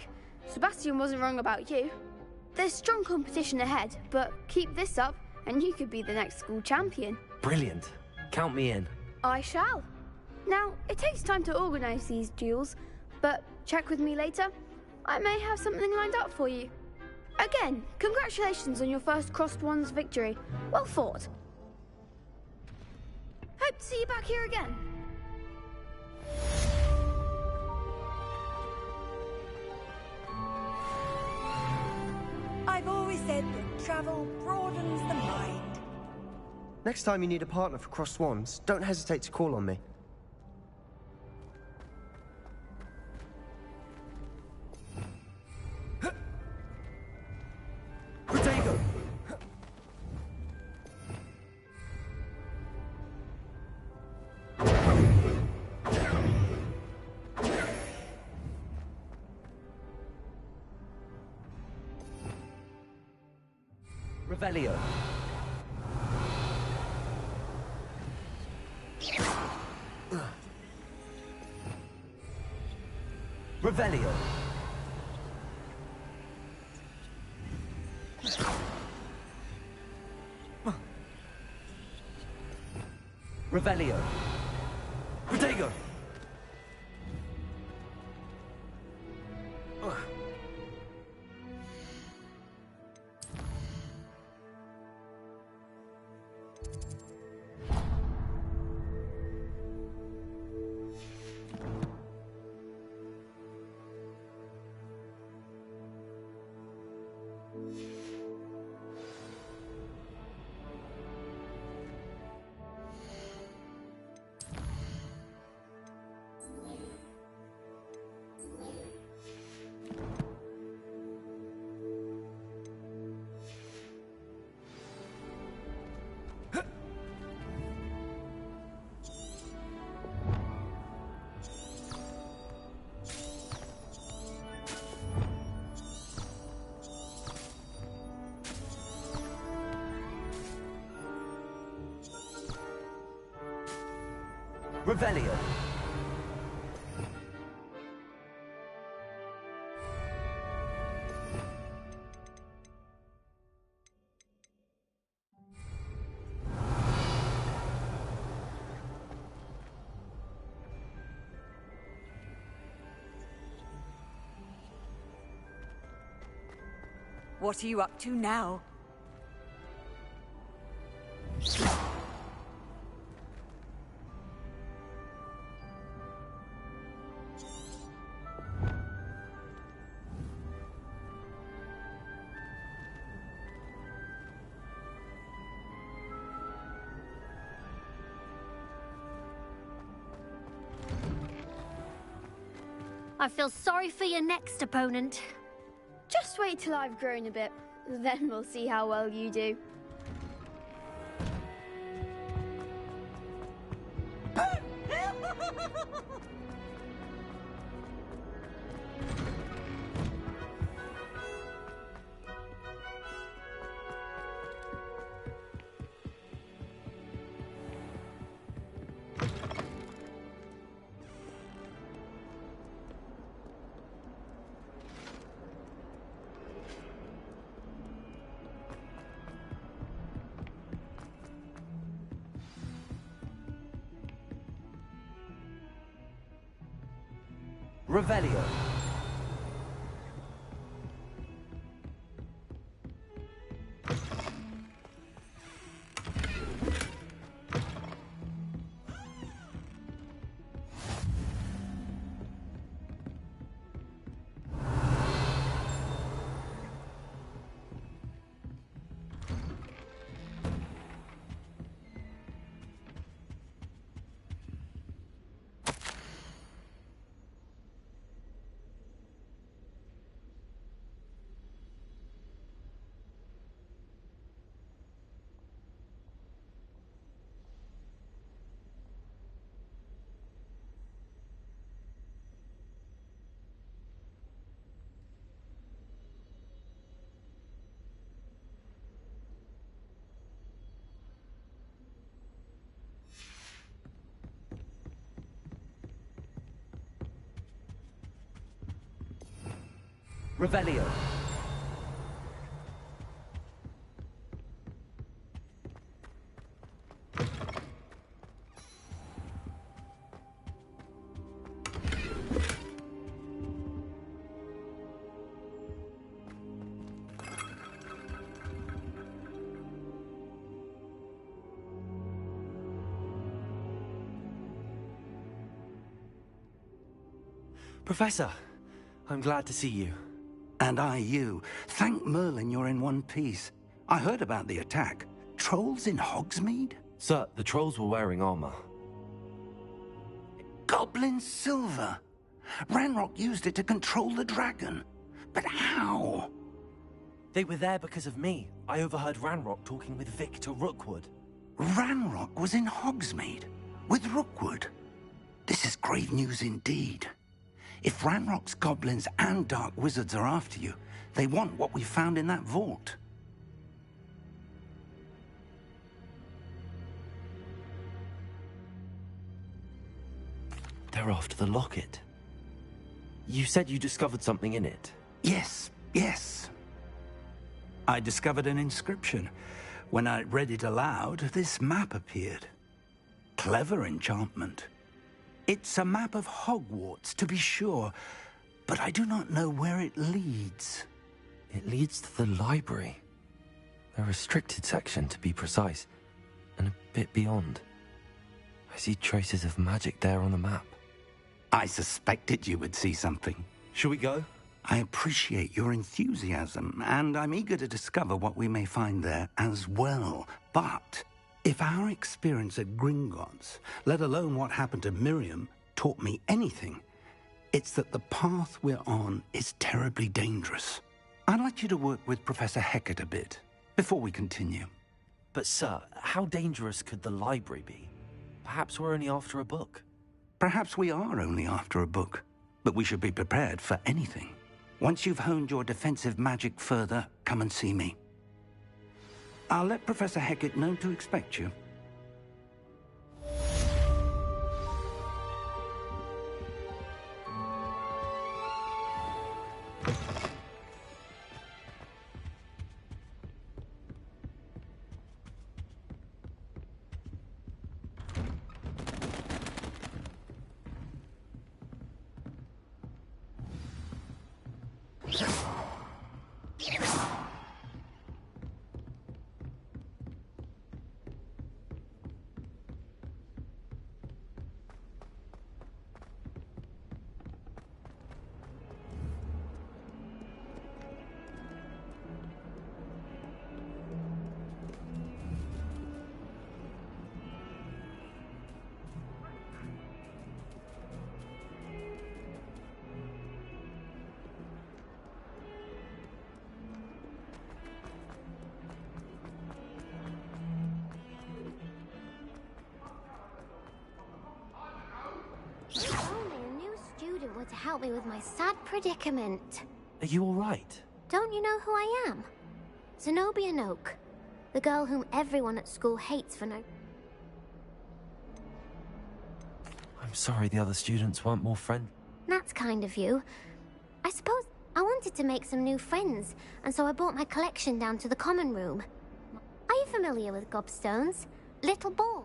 Sebastian wasn't wrong about you. There's strong competition ahead, but keep this up and you could be the next school champion. Brilliant. Count me in. I shall. Now, it takes time to organize these duels, but check with me later. I may have something lined up for you. Again, congratulations on your first Crossed Wands victory. Well fought. Hope to see you back here again. I've always said that travel broadens the mind. Next time you need a partner for Crossed Wands, don't hesitate to call on me. Protego! Revelio. Revelio. Revelio. Protego! Revelio. What are you up to now? I feel sorry for your next opponent. Just wait till I've grown a bit. Then we'll see how well you do. Revelio. Revelio. Professor, I'm glad to see you. And I you. Thank Merlin you're in one piece. I heard about the attack. Trolls in Hogsmeade? Sir, the trolls were wearing armor. Goblin silver. Ranrock used it to control the dragon. But how? They were there because of me. I overheard Ranrock talking with Victor Rookwood. Ranrock was in Hogsmeade with Rookwood. This is grave news indeed. If Ranrock's goblins and dark wizards are after you, they want what we found in that vault. They're after the locket. You said you discovered something in it. Yes, yes. I discovered an inscription. When I read it aloud, this map appeared. Clever enchantment. It's a map of Hogwarts, to be sure, but I do not know where it leads. It leads to the library. A restricted section, to be precise, and a bit beyond. I see traces of magic there on the map. I suspected you would see something. Shall we go? I appreciate your enthusiasm, and I'm eager to discover what we may find there as well. But if our experience at Gringotts, let alone what happened to Miriam, taught me anything, it's that the path we're on is terribly dangerous. I'd like you to work with Professor Hecat a bit before we continue. But sir, how dangerous could the library be? Perhaps we're only after a book. Perhaps we are only after a book, but we should be prepared for anything. Once you've honed your defensive magic further, come and see me. I'll let Professor Hecat know to expect you. To help me with my sad predicament. Are you all right? Don't you know who I am? Zenobia Noak, the girl whom everyone at school hates for no... I'm sorry the other students weren't more friendly. That's kind of you. I suppose I wanted to make some new friends, and so I brought my collection down to the common room. Are you familiar with gobstones? Little ball.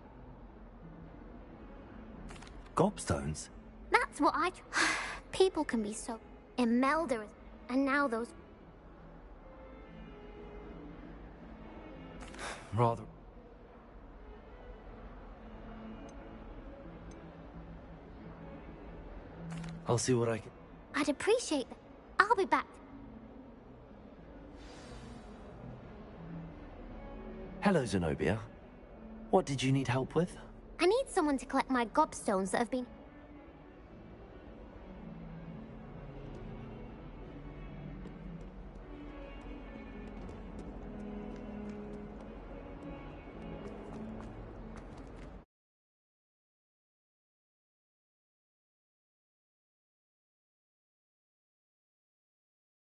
Gobstones? That's what I... People can be so... Imelda, and now those... Rather... I'll see what I can... I'd appreciate that. I'll be back. Hello, Zenobia. What did you need help with? I need someone to collect my gobstones that have been...